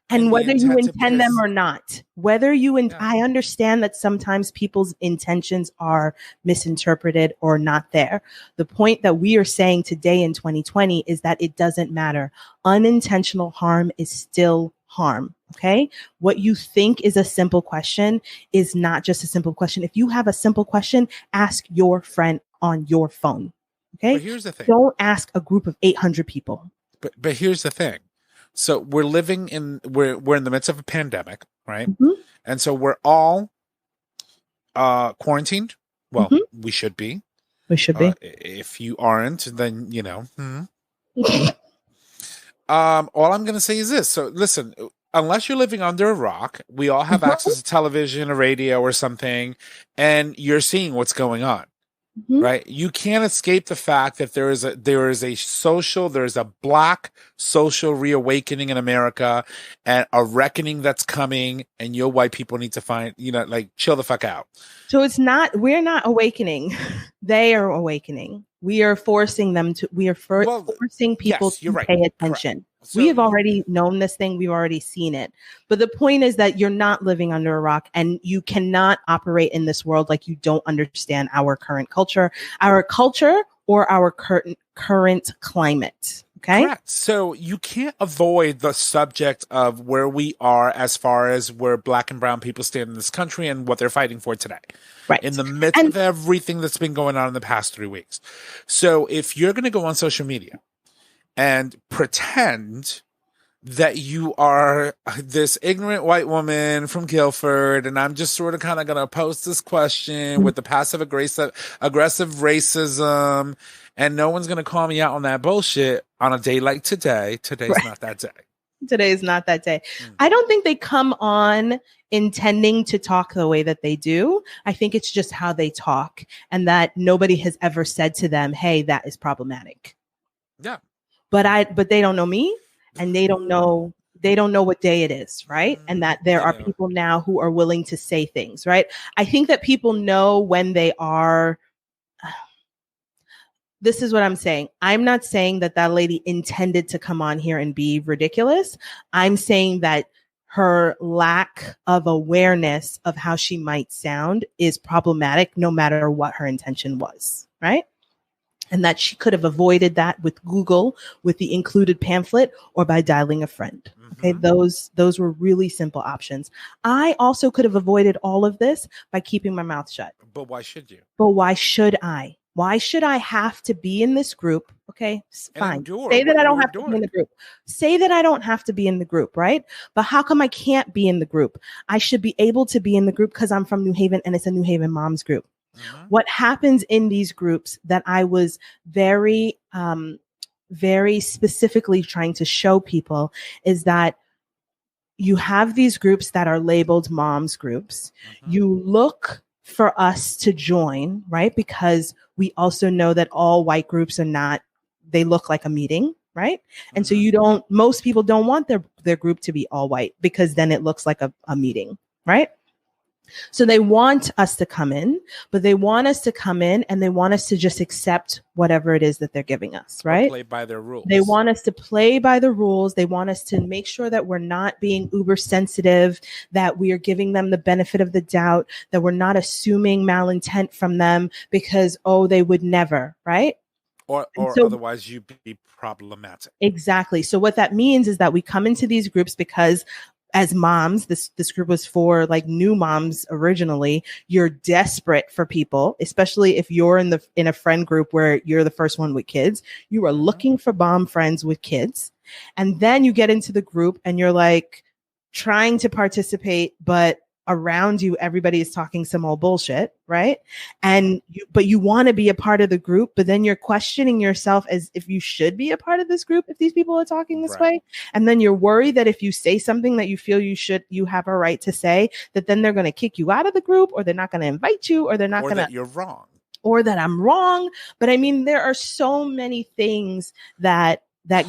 B: And whether you intend them or not, I understand that sometimes people's intentions are misinterpreted or not there. The point that we are saying today in 2020 is that it doesn't matter. Unintentional harm is still harm. Okay. What you think is a simple question is not just a simple question. If you have a simple question, ask your friend on your phone. Okay.
A: But here's the thing.
B: Don't ask a group of 800 people.
A: But here's the thing. So we're in the midst of a pandemic, right?
B: Mm-hmm.
A: And so we're all quarantined. Well, we should be.
B: We should be.
A: If you aren't, then All I'm going to say is this. So listen, unless you're living under a rock, we all have access to television or radio or something, and you're seeing what's going on. Right, you can't escape the fact that there is a black social reawakening in America, and a reckoning that's coming, and your white people need to find, chill the fuck out.
B: So we're not awakening; they are awakening. We are forcing them to. We are forcing people to pay attention. So, we have already known this thing. We've already seen it. But the point is that you're not living under a rock, and you cannot operate in this world like you don't understand our current culture, or our current climate. Okay.
A: Correct. So you can't avoid the subject of where we are as far as where black and brown people stand in this country and what they're fighting for today.
B: Right.
A: In the midst of everything that's been going on in the past 3 weeks. So if you're going to go on social media and pretend that you are this ignorant white woman from Guilford, and I'm just sort of kind of going to post this question with the passive aggressive racism, and no one's going to call me out on that bullshit on a day like today. Today's not that day.
B: Today is not that day. I don't think they come on intending to talk the way that they do. I think it's just how they talk, and that nobody has ever said to them, hey, that is problematic.
A: Yeah.
B: But they don't know me, and they don't know what day it is, right? And that there are people now who are willing to say things, right? I think that people know when they are. This is what I'm saying. I'm not saying that lady intended to come on here and be ridiculous. I'm saying that her lack of awareness of how she might sound is problematic, no matter what her intention was, right? And that she could have avoided that with Google, with the included pamphlet, or by dialing a friend. Okay, those were really simple options. I also could have avoided all of this by keeping my mouth shut.
A: But why should you?
B: But why should I? Why should I have to be in this group? Okay, fine. Say that I don't have to be in the group. Say that I don't have to be in the group, right? But how come I can't be in the group? I should be able to be in the group because I'm from New Haven and it's a New Haven moms group. What happens in these groups that I was very, very specifically trying to show people is that you have these groups that are labeled moms groups. You look for us to join, right? Because we also know that all white groups are not, they look like a meeting, right? And so most people don't want their group to be all white because then it looks like a meeting, right? So they want us to come in, but they want us to come in and they want us to just accept whatever it is that they're giving us, right?
A: Play by their rules.
B: They want us to play by the rules. They want us to make sure that we're not being uber sensitive, that we are giving them the benefit of the doubt, that we're not assuming malintent from them because, they would never, right?
A: Or otherwise you'd be problematic.
B: Exactly. So what that means is that we come into these groups because as moms, this group was for like new moms originally. You're desperate for people, especially if you're in a friend group where you're the first one with kids. You are looking for mom friends with kids. And then you get into the group and you're like trying to participate, but around you, everybody is talking some old bullshit, right? But you want to be a part of the group, but then you're questioning yourself as if you should be a part of this group if these people are talking this way. And then you're worried that if you say something that you feel you have a right to say, that then they're going to kick you out of the group, or they're not going to invite you, or they're not going to,
A: you're wrong,
B: or that I'm wrong. But I mean, there are so many things that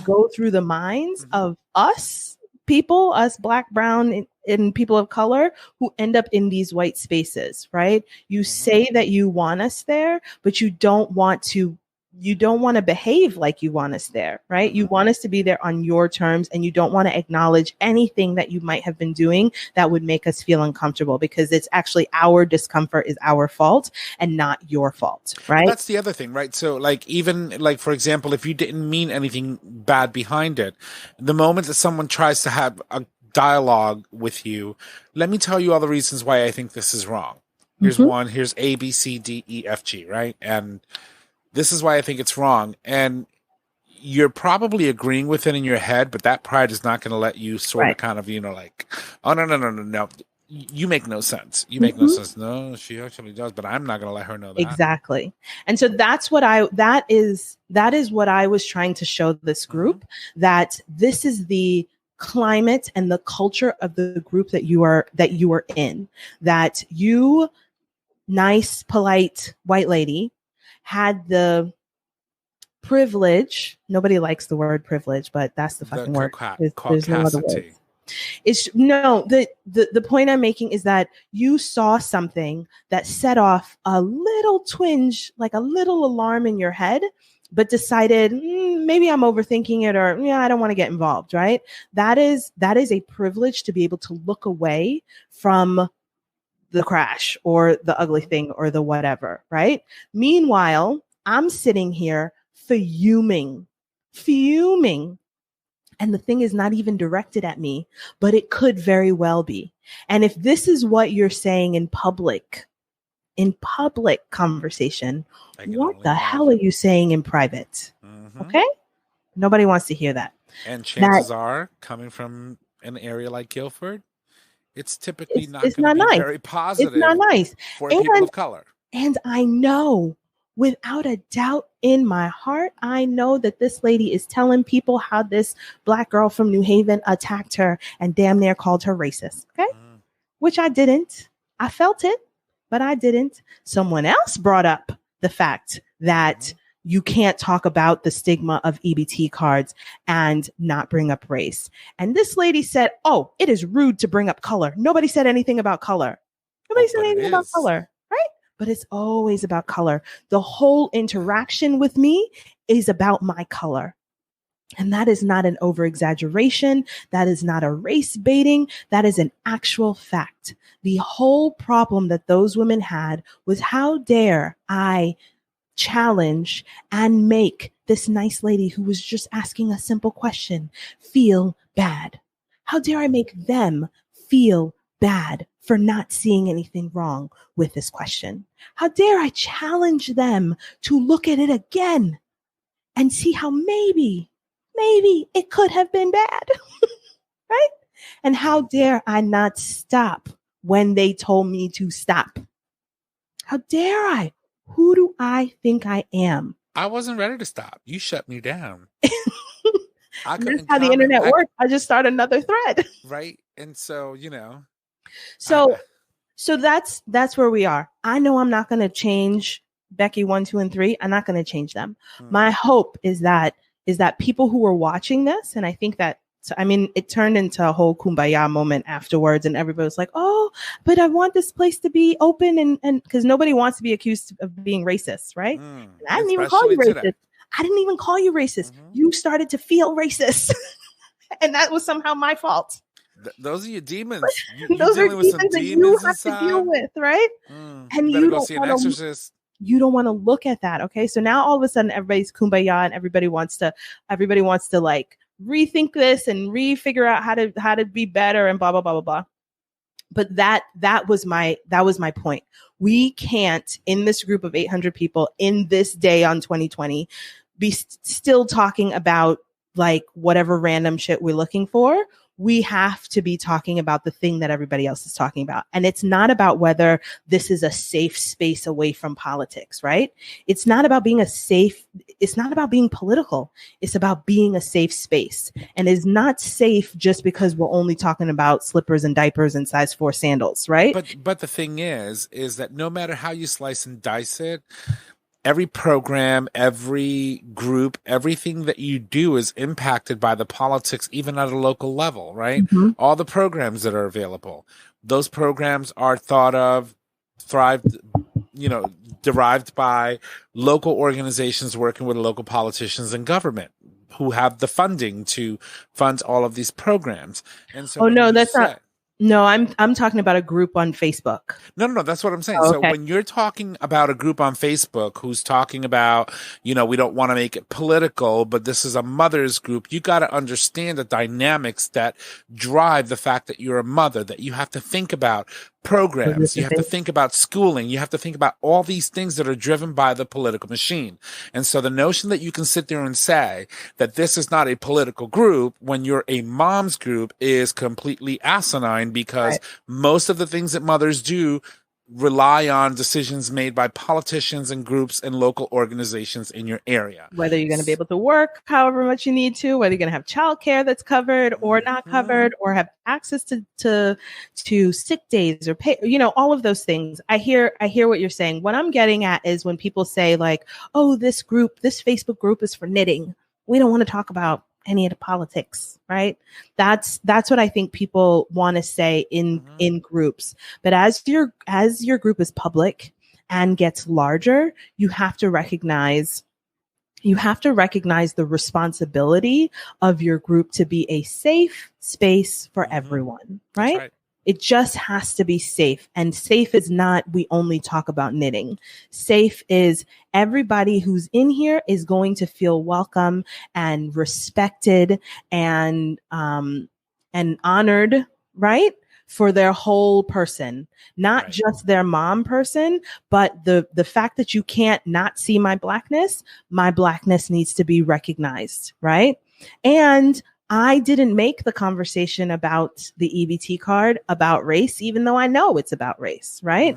B: go through the minds of us people, us Black, brown, and people of color who end up in these white spaces, right? You say that you want us there, but you don't want to behave like you want us there, right? You want us to be there on your terms, and you don't want to acknowledge anything that you might have been doing that would make us feel uncomfortable, because it's actually our discomfort is our fault and not your fault, right?
A: That's the other thing, right? So for example, if you didn't mean anything bad behind it, the moment that someone tries to have a dialogue with you, let me tell you all the reasons why I think this is wrong. Here's one, here's A, B, C, D, E, F, G, right? And this is why I think it's wrong. And you're probably agreeing with it in your head, but that pride is not going to let you sort of kind of, oh, no. you make no sense. You make no sense. No, she actually does, but I'm not going to let her know that.
B: Exactly. And so that is what I was trying to show this group, that this is the climate and the culture of the group that you are in, that you, nice, polite white lady, had the privilege. Nobody likes the word privilege, but that's the fucking word. There's no other word. The point I'm making is that you saw something that set off a little twinge, like a little alarm in your head, but decided maybe I'm overthinking it, or I don't want to get involved, right? That is a privilege, to be able to look away from the crash or the ugly thing or the whatever, right? Meanwhile, I'm sitting here fuming. And the thing is not even directed at me, but it could very well be. And if this is what you're saying in public conversation, what the hell are you saying in private? Okay? Nobody wants to hear that.
A: And chances are, coming from an area like Guilford, it's typically not going to be very positive.
B: It's not nice
A: for people of color.
B: And I know, without a doubt in my heart, I know that this lady is telling people how this Black girl from New Haven attacked her and damn near called her racist. Okay. Which I didn't. I felt it, but I didn't. Someone else brought up the fact that you can't talk about the stigma of EBT cards and not bring up race. And this lady said, oh, it is rude to bring up color. Nobody said anything about color. Nobody said anything about color. But it's always about color. The whole interaction with me is about my color. And that is not an over-exaggeration. That is not a race baiting. That is an actual fact. The whole problem that those women had was, how dare I challenge and make this nice lady who was just asking a simple question feel bad? How dare I make them feel bad for not seeing anything wrong with this question? How dare I challenge them to look at it again and see how maybe it could have been bad, right? And how dare I not stop when they told me to stop? How dare I? Who do I think I am?
A: I wasn't ready to stop. You shut me down.
B: That's how the internet works. I just start another thread.
A: Right. And so,
B: So that's where we are. I know I'm not going to change Becky 1, 2, and 3. I'm not going to change them. My hope is that people who are watching this, and I think that, it turned into a whole kumbaya moment afterwards, and everybody was like, oh, but I want this place to be open, and because nobody wants to be accused of being racist, right? I didn't even call you racist. Today. I didn't even call you racist. You started to feel racist. And that was somehow my fault.
A: Those are your demons.
B: Those are demons that you have to deal with, right? And you don't
A: see an exorcist.
B: You don't want to look at that. Okay. So now all of a sudden everybody's kumbaya and everybody wants to like rethink this and refigure out how to be better and blah, blah, blah, blah, blah. But that was my point. We can't, in this group of 800 people in this day on 2020, be still talking about like whatever random shit we're looking for. We have to be talking about the thing that everybody else is talking about. And it's not about whether this is a safe space away from politics, right? It's not about being it's not about being political. It's about being a safe space. And it's not safe just because we're only talking about slippers and diapers and size 4 sandals, right?
A: But the thing is that no matter how you slice and dice it, every program, every group, everything that you do is impacted by the politics, even at a local level, right? All the programs that are available, those programs are derived by local organizations working with local politicians and government who have the funding to fund all of these programs. And so,
B: No, I'm talking about a group on Facebook.
A: No, that's what I'm saying.
B: Oh, okay.
A: So when you're talking about a group on Facebook who's talking about, we don't want to make it political, but this is a mother's group, you got to understand the dynamics that drive the fact that you're a mother, that you have to think about programs, you have to think about schooling, you have to think about all these things that are driven by the political machine. And so the notion that you can sit there and say that this is not a political group when you're a mom's group is completely asinine, mind, because
B: Right.
A: most of the things that mothers do rely on decisions made by politicians and groups and local organizations in your area.
B: Whether you're going to be able to work however much you need to, whether you're going to have childcare that's covered or not covered, or have access to sick days or pay, all of those things. I hear what you're saying. What I'm getting at is when people say like, oh, this Facebook group is for knitting. We don't want to talk about any of the politics, right? That's what I think people want to say in groups. But as your group is public and gets larger, you have to recognize the responsibility of your group to be a safe space for everyone, right? It just has to be safe. And safe is not, we only talk about knitting. Safe is everybody who's in here is going to feel welcome and respected and honored, right? For their whole person, not just their mom person, but the fact that you can't not see my blackness needs to be recognized, right? And I didn't make the conversation about the EBT card about race, even though I know it's about race, right?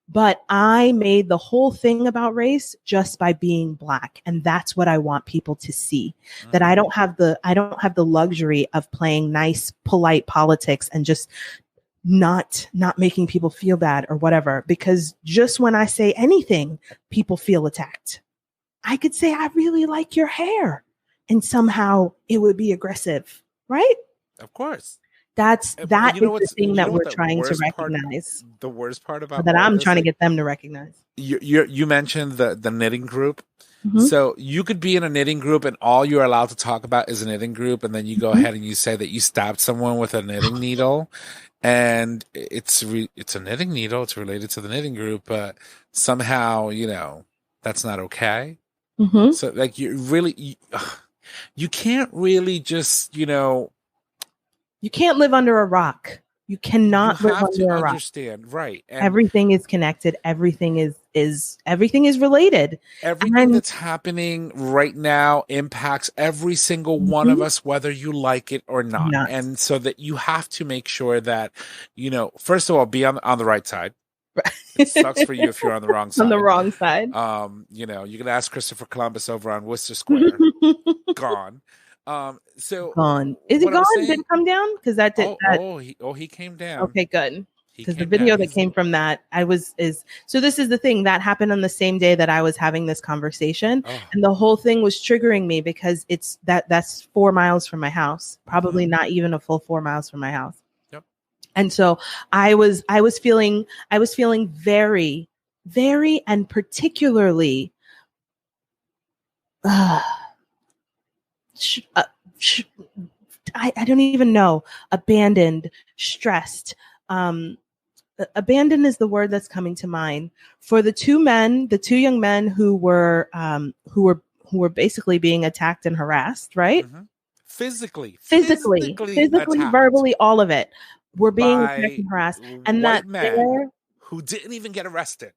B: But I made the whole thing about race just by being Black. And that's what I want people to see, that I don't have the luxury of playing nice, polite politics and just not making people feel bad or whatever, because just when I say anything, people feel attacked. I could say, I really like your hair, and somehow it would be aggressive, right?
A: Of course.
B: That is the thing that we're trying to recognize.
A: The worst part about
B: that I'm trying to get them to recognize.
A: You mentioned the knitting group. So you could be in a knitting group and all you're allowed to talk about is a knitting group, and then you go ahead and you say that you stabbed someone with a knitting needle, and it's a knitting needle. It's related to the knitting group, but somehow that's not okay. So like you can't really just
B: you can't live under a rock. You cannot live under a rock.
A: Understand, right? And
B: everything is connected. Everything is related.
A: Everything that's happening right now impacts every single one of us, whether you like it or not. And so that you have to make sure that, first of all, be on the right side. It sucks for you if you're on the wrong side.
B: On the wrong side.
A: You can ask Christopher Columbus over on Worcester Square. Gone. So
B: gone. Is he gone? Did it come down? Because that did.
A: He came down.
B: Okay, good. Because the video that came from that, so this is the thing that happened on the same day that I was having this conversation, and the whole thing was triggering me because that's 4 miles from my house, probably not even a full 4 miles from my house.
A: Yep.
B: And so I was feeling very, very, and particularly, I don't even know, abandoned, stressed. Abandoned is the word that's coming to mind for the two young men who were basically being attacked and harassed, right?
A: Physically,
B: verbally, all of it. Were being attacked and harassed, and that
A: who didn't even get arrested.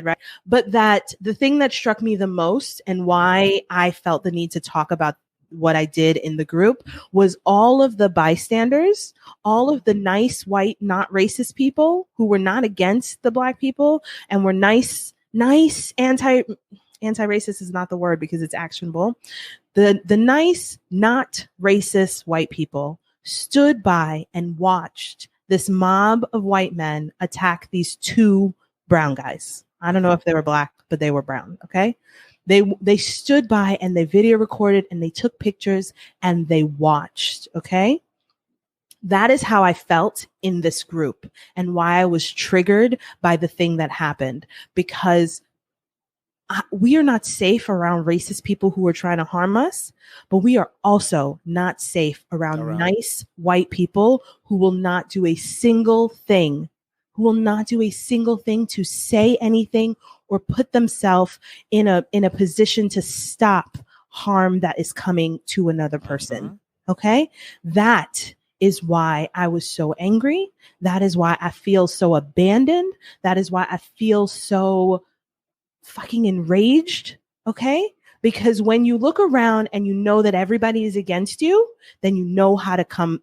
B: Right? But that the thing that struck me the most and why I felt the need to talk about what I did in the group was all of the bystanders, all of the nice, white, not racist people who were not against the Black people and were nice, anti-racist is not the word because it's actionable. The nice, not racist white people stood by and watched this mob of white men attack these two brown guys. I don't know if they were Black, but they were brown. Okay. They stood by and they video recorded and they took pictures and they watched. Okay. That is how I felt in this group and why I was triggered by the thing that happened, because we are not safe around racist people who are trying to harm us, but we are also not safe around nice white people who will not do a single thing, to say anything or put themselves in a position to stop harm that is coming to another person. Okay? That is why I was so angry. That is why I feel so abandoned. That is why I feel so fucking enraged. Okay? Because when you look around and you know that everybody is against you, then you know how to come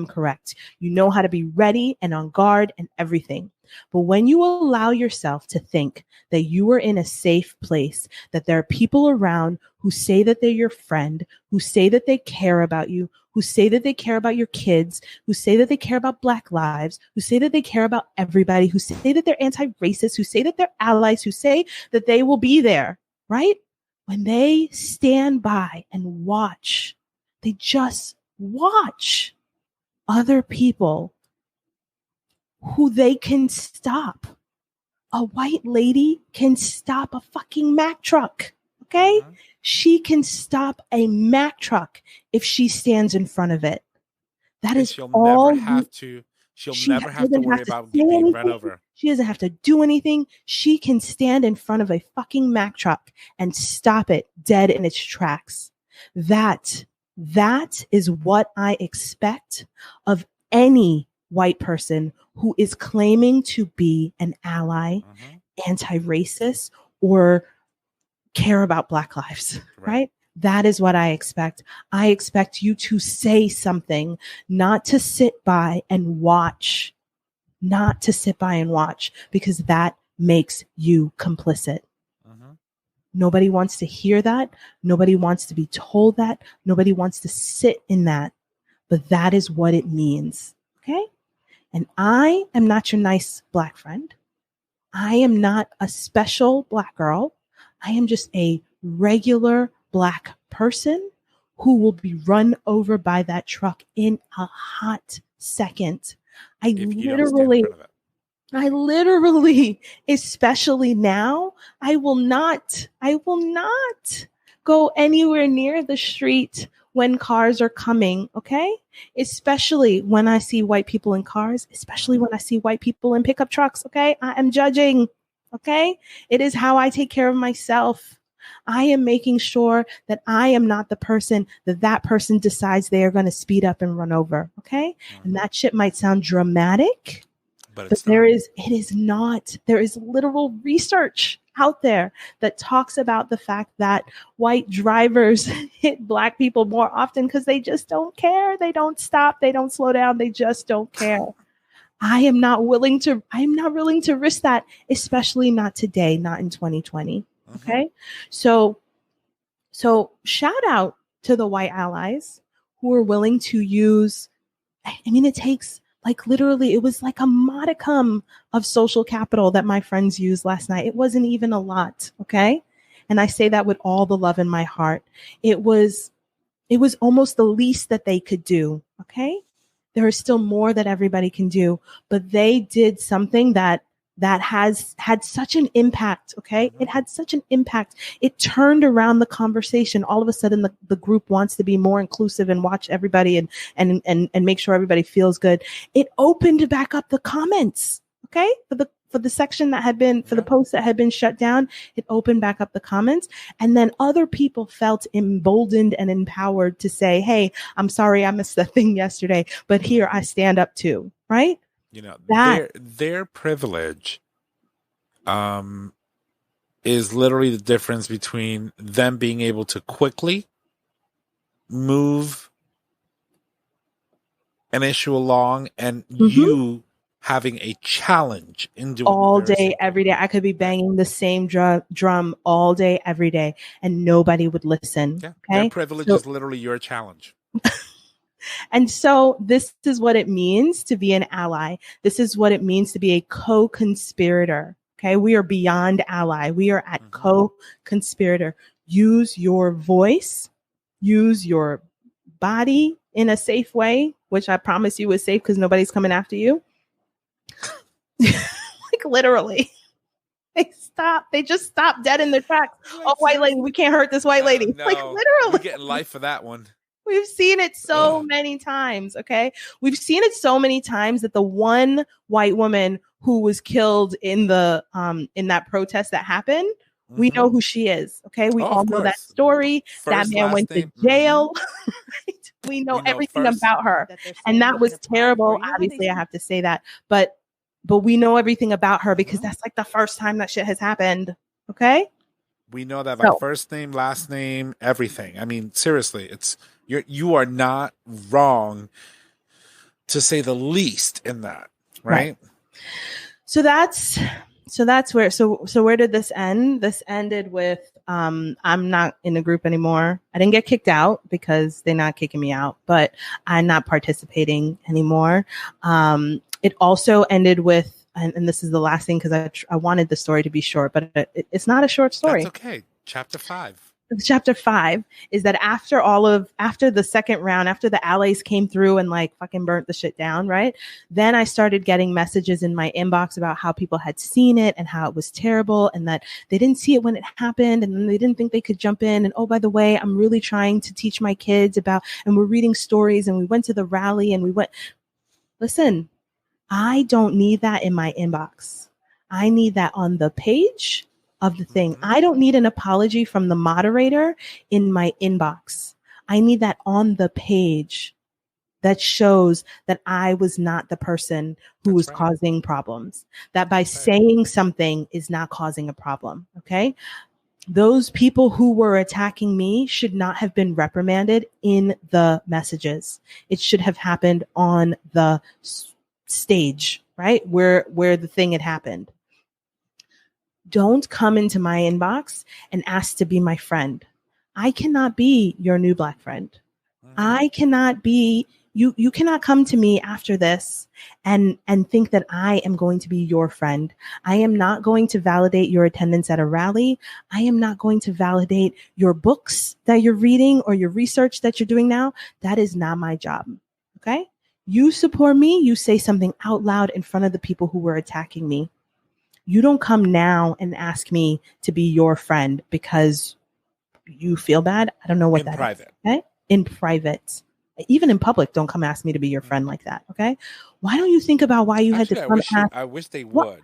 B: correct. You know how to be ready and on guard and everything. But when you allow yourself to think that you are in a safe place, that there are people around who say that they're your friend, who say that they care about you, who say that they care about your kids, who say that they care about Black lives, who say that they care about everybody, who say that they're anti-racist, who say that they're allies, who say that they will be there, right? When they stand by and watch, they just watch other people who they can stop. A white lady can stop a fucking Mack truck, okay? Mm-hmm. She can stop a Mack truck if she stands in front of it. That is
A: she'll
B: all.
A: Never have to. She'll never have to worry about being run over.
B: She doesn't have to do anything. She can stand in front of a fucking Mack truck and stop it dead in its tracks. That is what I expect of any white person who is claiming to be an ally, anti-racist, or care about Black lives, right? That is what I expect. I expect you to say something, not to sit by and watch, because that makes you complicit. Nobody wants to hear that. Nobody wants to be told that. Nobody wants to sit in that. But that is what it means. Okay? And I am not your nice Black friend. I am not a special Black girl. I am just a regular Black person who will be run over by that truck in a hot second. I literally, especially now, I will not go anywhere near the street when cars are coming, okay? Especially when I see white people in cars, especially when I see white people in pickup trucks, okay? I am judging, okay? It is how I take care of myself. I am making sure that I am not the person that person decides they are going to speed up and run over, okay? And that shit might sound dramatic, but it is not. There is literal research out there that talks about the fact that white drivers hit Black people more often because they just don't care. They don't stop. They don't slow down. They just don't care. I am not willing to risk that, especially not today, not in 2020. Okay. So shout out to the white allies who are willing to use, it takes literally, it was like a modicum of social capital that my friends used last night. It wasn't even a lot. Okay. And I say that with all the love in my heart. It was almost the least that they could do. Okay. There is still more that everybody can do, but they did something that has had such an impact. Okay. It had such an impact. It turned around the conversation. All of a sudden the group wants to be more inclusive and watch everybody and make sure everybody feels good. It opened back up the comments. Okay. For the section that had been, for the posts that had been shut down, it opened back up the comments. And then other people felt emboldened and empowered to say, hey, I'm sorry I missed the thing yesterday, but here I stand up too. Right.
A: Their privilege is literally the difference between them being able to quickly move an issue along and you having a challenge in doing
B: all day, every day. I could be banging the same drum all day, every day, and nobody would listen.
A: Yeah,
B: okay?
A: Their privilege is literally your challenge.
B: And so this is what it means to be an ally. This is what it means to be a co-conspirator. Okay. We are beyond ally. We are at co-conspirator. Use your voice, use your body in a safe way, which I promise you is safe because nobody's coming after you. Literally. They just stopped dead in their tracks. Oh, white lady, we can't hurt this white lady.
A: No,
B: literally.
A: We're getting life for that one.
B: We've seen it so many times, okay? We've seen it so many times that the one white woman who was killed in the in that protest that happened, we know who she is, okay? We all know that story. That man went to jail. Right? We know everything about her. And that was terrible. Obviously, I have to say that. But we know everything about her because that's the first time that shit has happened, okay?
A: We know that by first name, last name, everything. I mean, seriously, you are not wrong, to say the least, in that, right?
B: So that's where where did this end? This ended with I'm not in the group anymore. I didn't get kicked out because they're not kicking me out, but I'm not participating anymore. It also ended with, and this is the last thing because I wanted the story to be short, but it's not a short story.
A: That's okay. Chapter 5
B: is that after the second round, after the allies came through and like fucking burnt the shit down, right? Then I started getting messages in my inbox about how people had seen it and how it was terrible and that they didn't see it when it happened and then they didn't think they could jump in. And oh, by the way, I'm really trying to teach my kids about, and we're reading stories and we went to the rally and listen, I don't need that in my inbox. I need that on the page of the thing. I don't need an apology from the moderator in my inbox. I need that on the page that shows that I was not the person who was causing problems. That by saying something is not causing a problem. Okay. Those people who were attacking me should not have been reprimanded in the messages. It should have happened on the stage, right? Where the thing had happened. Don't come into my inbox and ask to be my friend. I cannot be your new black friend. I cannot be, you cannot come to me after this and think that I am going to be your friend. I am not going to validate your attendance at a rally. I am not going to validate your books that you're reading or your research that you're doing now. That is not my job. Okay? You support me, you say something out loud in front of the people who were attacking me. You don't come now and ask me to be your friend because you feel bad. I don't know what that is. Okay? In private. Even in public, don't come ask me to be your friend like that. Okay? Why don't you think about why you had to come ask?
A: I wish they would.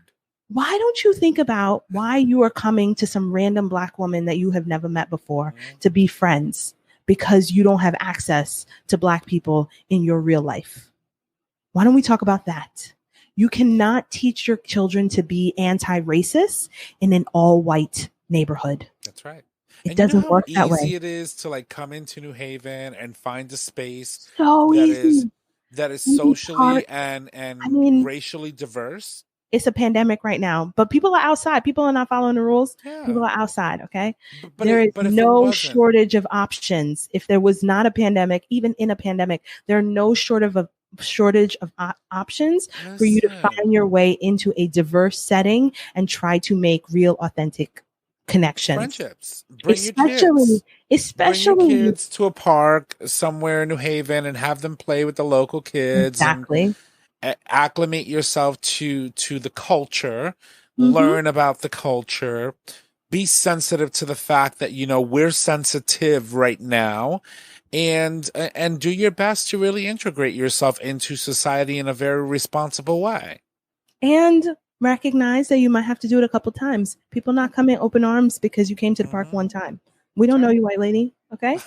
B: Why don't you think about why you are coming to some random black woman that you have never met before to be friends? Because you don't have access to black people in your real life. Why don't we talk about that? You cannot teach your children to be anti-racist in an all-white neighborhood.
A: That's right.
B: It doesn't work that way.
A: Easy it is to like come into New Haven and find a space that is socially and racially diverse.
B: It's a pandemic right now, but people are outside. People are not following the rules. Yeah. People are outside. Okay. There is no shortage of options. If there was not a pandemic, even in a pandemic, there are no shortage of options for you to find your way into a diverse setting and try to make real, authentic connections.
A: Friendships. Bring your kids to a park somewhere in New Haven and have them play with the local kids.
B: Exactly.
A: And acclimate yourself to the culture. Learn about the culture. Be sensitive to the fact that, we're sensitive right now. And do your best to really integrate yourself into society in a very responsible way. And
B: recognize that you might have to do it a couple times. People not come in open arms because you came to the park one time. We don't know you, white lady. Okay.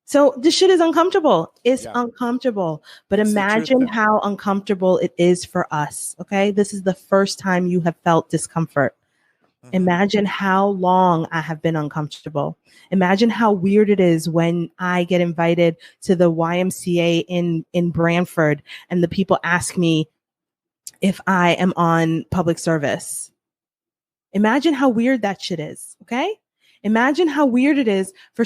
B: So this shit is uncomfortable. It's uncomfortable. But imagine how uncomfortable it is for us. Okay. This is the first time you have felt discomfort. Imagine how long I have been uncomfortable. Imagine how weird it is when I get invited to the YMCA in Branford and the people ask me if I am on public service. Imagine how weird that shit is. Okay. Imagine how weird it is for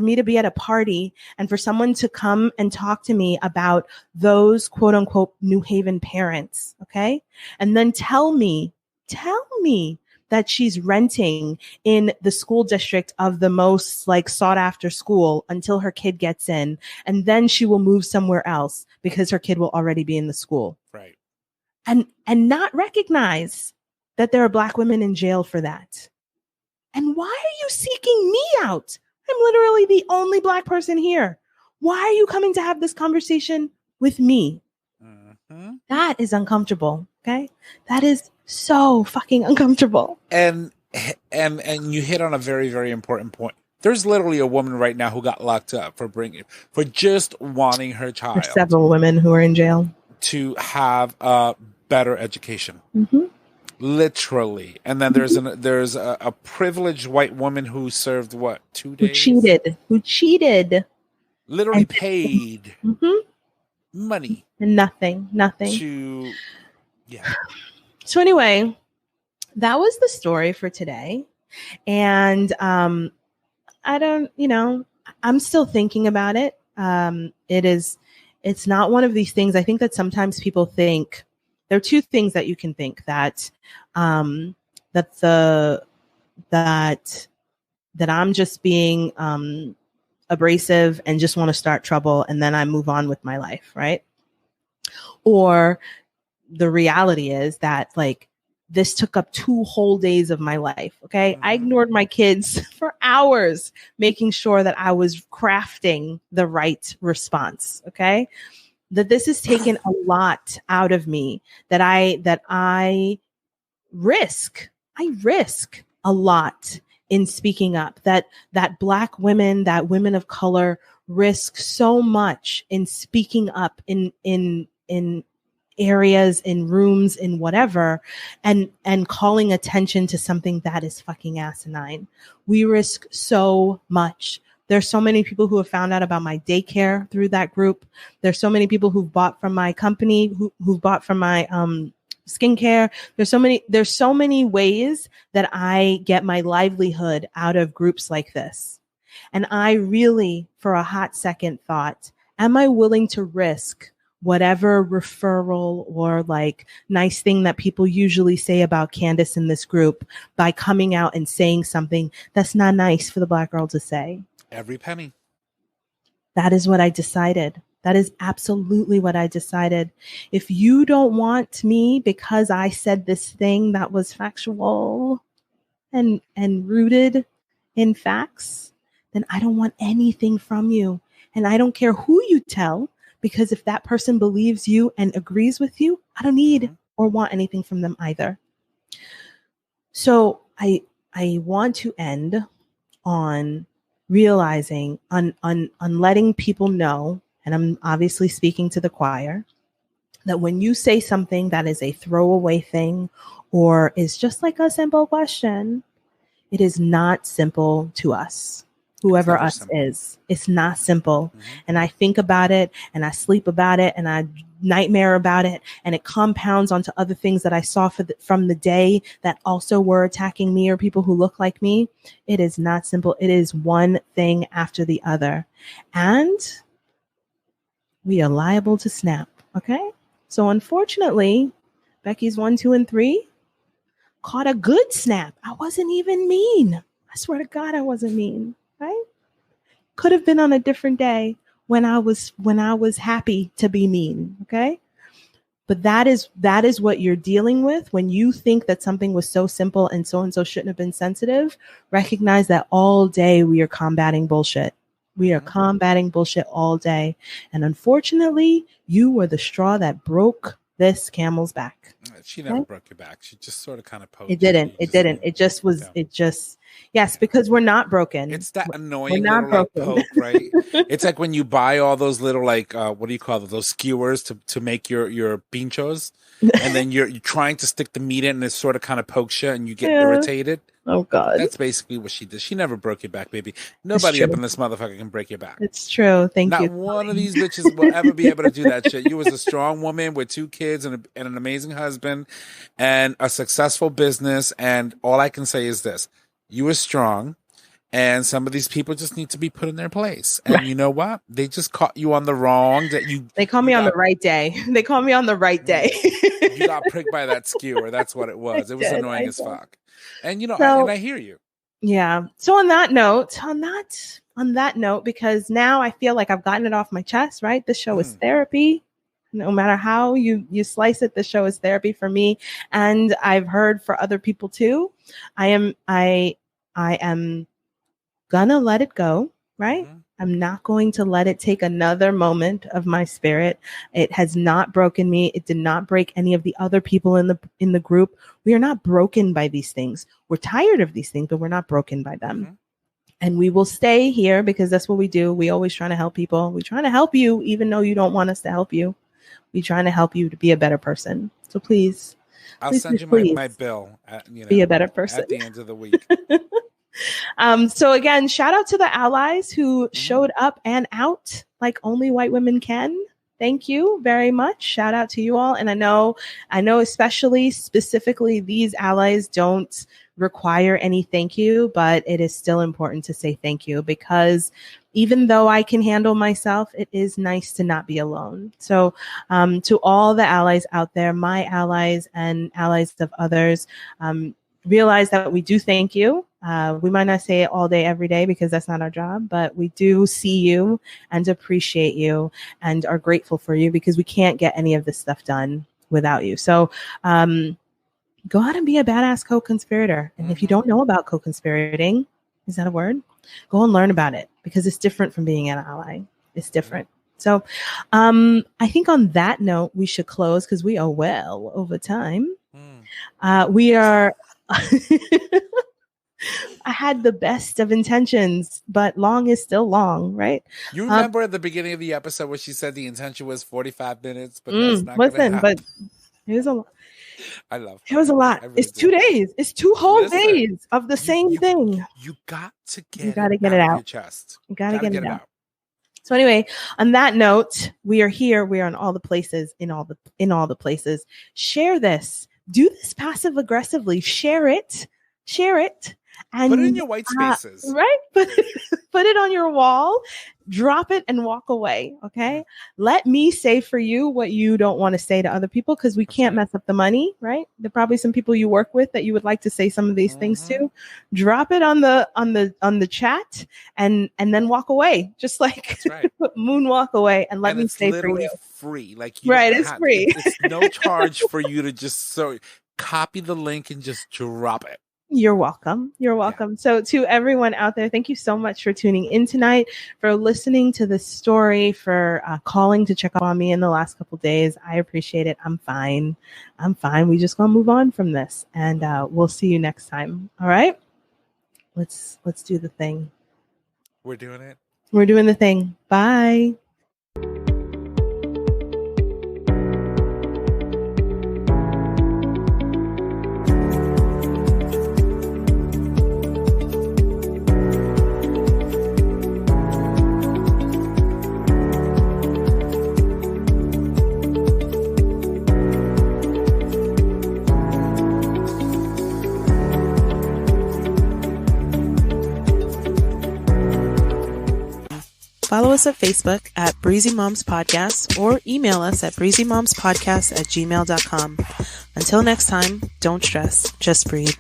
B: me to be at a party and for someone to come and talk to me about those quote unquote New Haven parents. Okay. And then tell me that she's renting in the school district of the most like sought after school until her kid gets in. And then she will move somewhere else because her kid will already be in the school.
A: Right.
B: And not recognize that there are black women in jail for that. And why are you seeking me out? I'm literally the only black person here. Why are you coming to have this conversation with me? That is uncomfortable. Okay. That is so fucking uncomfortable.
A: And you hit on a very, very important point. There's literally a woman right now who got locked up for just wanting her child.
B: There's several women who are in jail
A: to have a better education. Literally. And then there's a privileged white woman who served what, 2 days?
B: Who cheated.
A: Literally paid money
B: And nothing.
A: to, yeah.
B: So anyway, that was the story for today. And I don't, I'm still thinking about it. It's not one of these things. I think that sometimes people think there are two things that you can think that that I'm just being abrasive and just want to start trouble, and then I move on with my life, right? Or the reality is that like this took up 2 whole days of my life. Okay. I ignored my kids for hours, making sure that I was crafting the right response. Okay. That this has taken a lot out of me, that I risk a lot in speaking up, that Black women, that women of color risk so much in speaking up in areas, in rooms, in whatever, and calling attention to something that is fucking asinine. We risk so much. There's so many people who have found out about my daycare through that group. There's so many people who've bought from my company, who've bought from my skincare. There's so many ways that I get my livelihood out of groups like this. And I really, for a hot second, thought, am I willing to risk whatever referral or like nice thing that people usually say about Candace in this group by coming out and saying something that's not nice for the Black girl to say?
A: Every penny.
B: That is what I decided. That is absolutely what I decided. If you don't want me because I said this thing that was factual and rooted in facts, then I don't want anything from you. And I don't care who you tell, because if that person believes you and agrees with you, I don't need or want anything from them either. So I want to end on realizing, on letting people know, and I'm obviously speaking to the choir, that when you say something that is a throwaway thing or is just like a simple question, it is not simple to us. Whoever us simple is, it's not simple. And I think about it and I sleep about it and I nightmare about it, and it compounds onto other things that I saw from the day that also were attacking me or people who look like me. It is not simple. It is one thing after the other. And we are liable to snap. Okay. So unfortunately, Becky's 1, 2, and 3 caught a good snap. I wasn't even mean. I swear to God, I wasn't mean. Right? Could have been on a different day when I was happy to be mean. Okay. But that is what you're dealing with when you think that something was so simple and so shouldn't have been sensitive. Recognize that all day we are combating bullshit. We are combating bullshit all day. And unfortunately, you were the straw that broke this camel's back.
A: She never broke your back. She just sort of kind of poked.
B: It didn't. It just was. Yeah. It just. Yes, because we're not broken.
A: It's that annoying little like poke, right? It's like when you buy all those little like what do you call it? Those skewers to make your pinchos, and then you're trying to stick the meat in, and it sort of kind of pokes you, and you get irritated.
B: Oh God,
A: that's basically what she did. She never broke your back, baby. Nobody up in this motherfucker can break your back.
B: It's true. Thank you.
A: Not one of these bitches will ever be able to do that shit. You was a strong woman with 2 kids and an amazing husband and a successful business. And all I can say is this: you were strong, and some of these people just need to be put in their place. And you know what? They just caught you on the wrong.
B: They caught me on the right day. They caught me on the right day.
A: You got pricked by that skewer. That's what it was. It was annoying as fuck. And and I hear you.
B: Yeah. So on that note, because now I feel like I've gotten it off my chest, right? This show is therapy. No matter how you slice it, the show is therapy for me. And I've heard for other people too. I am gonna let it go, right? I'm not going to let it take another moment of my spirit. It has not broken me. It did not break any of the other people in the group. We are not broken by these things. We're tired of these things, but we're not broken by them. And we will stay here because that's what we do. We always trying to help people. We're trying to help you, even though you don't want us to help you. We're trying to help you to be a better person. So please
A: I'll send you my bill.
B: Be a better person
A: at the end of the week.
B: So again, shout out to the allies who showed up and out like only white women can. Thank you very much. Shout out to you all. And I know especially specifically these allies don't require any thank you, but it is still important to say thank you, because even though I can handle myself, it is nice to not be alone. So to all the allies out there, my allies and allies of others, realize that we do thank you. We might not say it all day, every day, because that's not our job, but we do see you and appreciate you and are grateful for you, because we can't get any of this stuff done without you. So go out and be a badass co-conspirator. And if you don't know about co-conspirating, is that a word? Go and learn about it, because it's different from being an ally. It's different. So I think on that note, we should close, because we are well over time. We are... I had the best of intentions, but long is still long, right?
A: You remember at the beginning of the episode where she said the intention was 45 minutes, but that's not gonna happen.
B: But it was a lot.
A: I love
B: it. It was a lot. Really it's 2 days. It's 2 whole days of the same thing.
A: You got to get
B: it out of your chest. You gotta get it out. So anyway, on that note, we are here. We are in all the places, in all the places. Share this. Do this passive aggressively. Share it. And
A: put it in your white spaces,
B: right? Put it on your wall, drop it, and walk away. Okay. Let me say for you what you don't want to say to other people, because we can't mess up the money, right? There are probably some people you work with that you would like to say some of these things to. Drop it on the chat, and then walk away, just like moonwalk away, and let me say for you.
A: Free, like
B: it's free.
A: It's no charge for you to just copy the link and just drop it.
B: You're welcome. Yeah. So to everyone out there, thank you so much for tuning in tonight, for listening to this story, for calling to check up on me in the last couple of days. I appreciate it. I'm fine. We just gonna move on from this, and we'll see you next time. All right. Let's do the thing.
A: We're doing it.
B: We're doing the thing. Bye. Follow us at Facebook at Breezy Moms Podcast, or email us at breezymomspodcast@gmail.com. Until next time, don't stress, just breathe.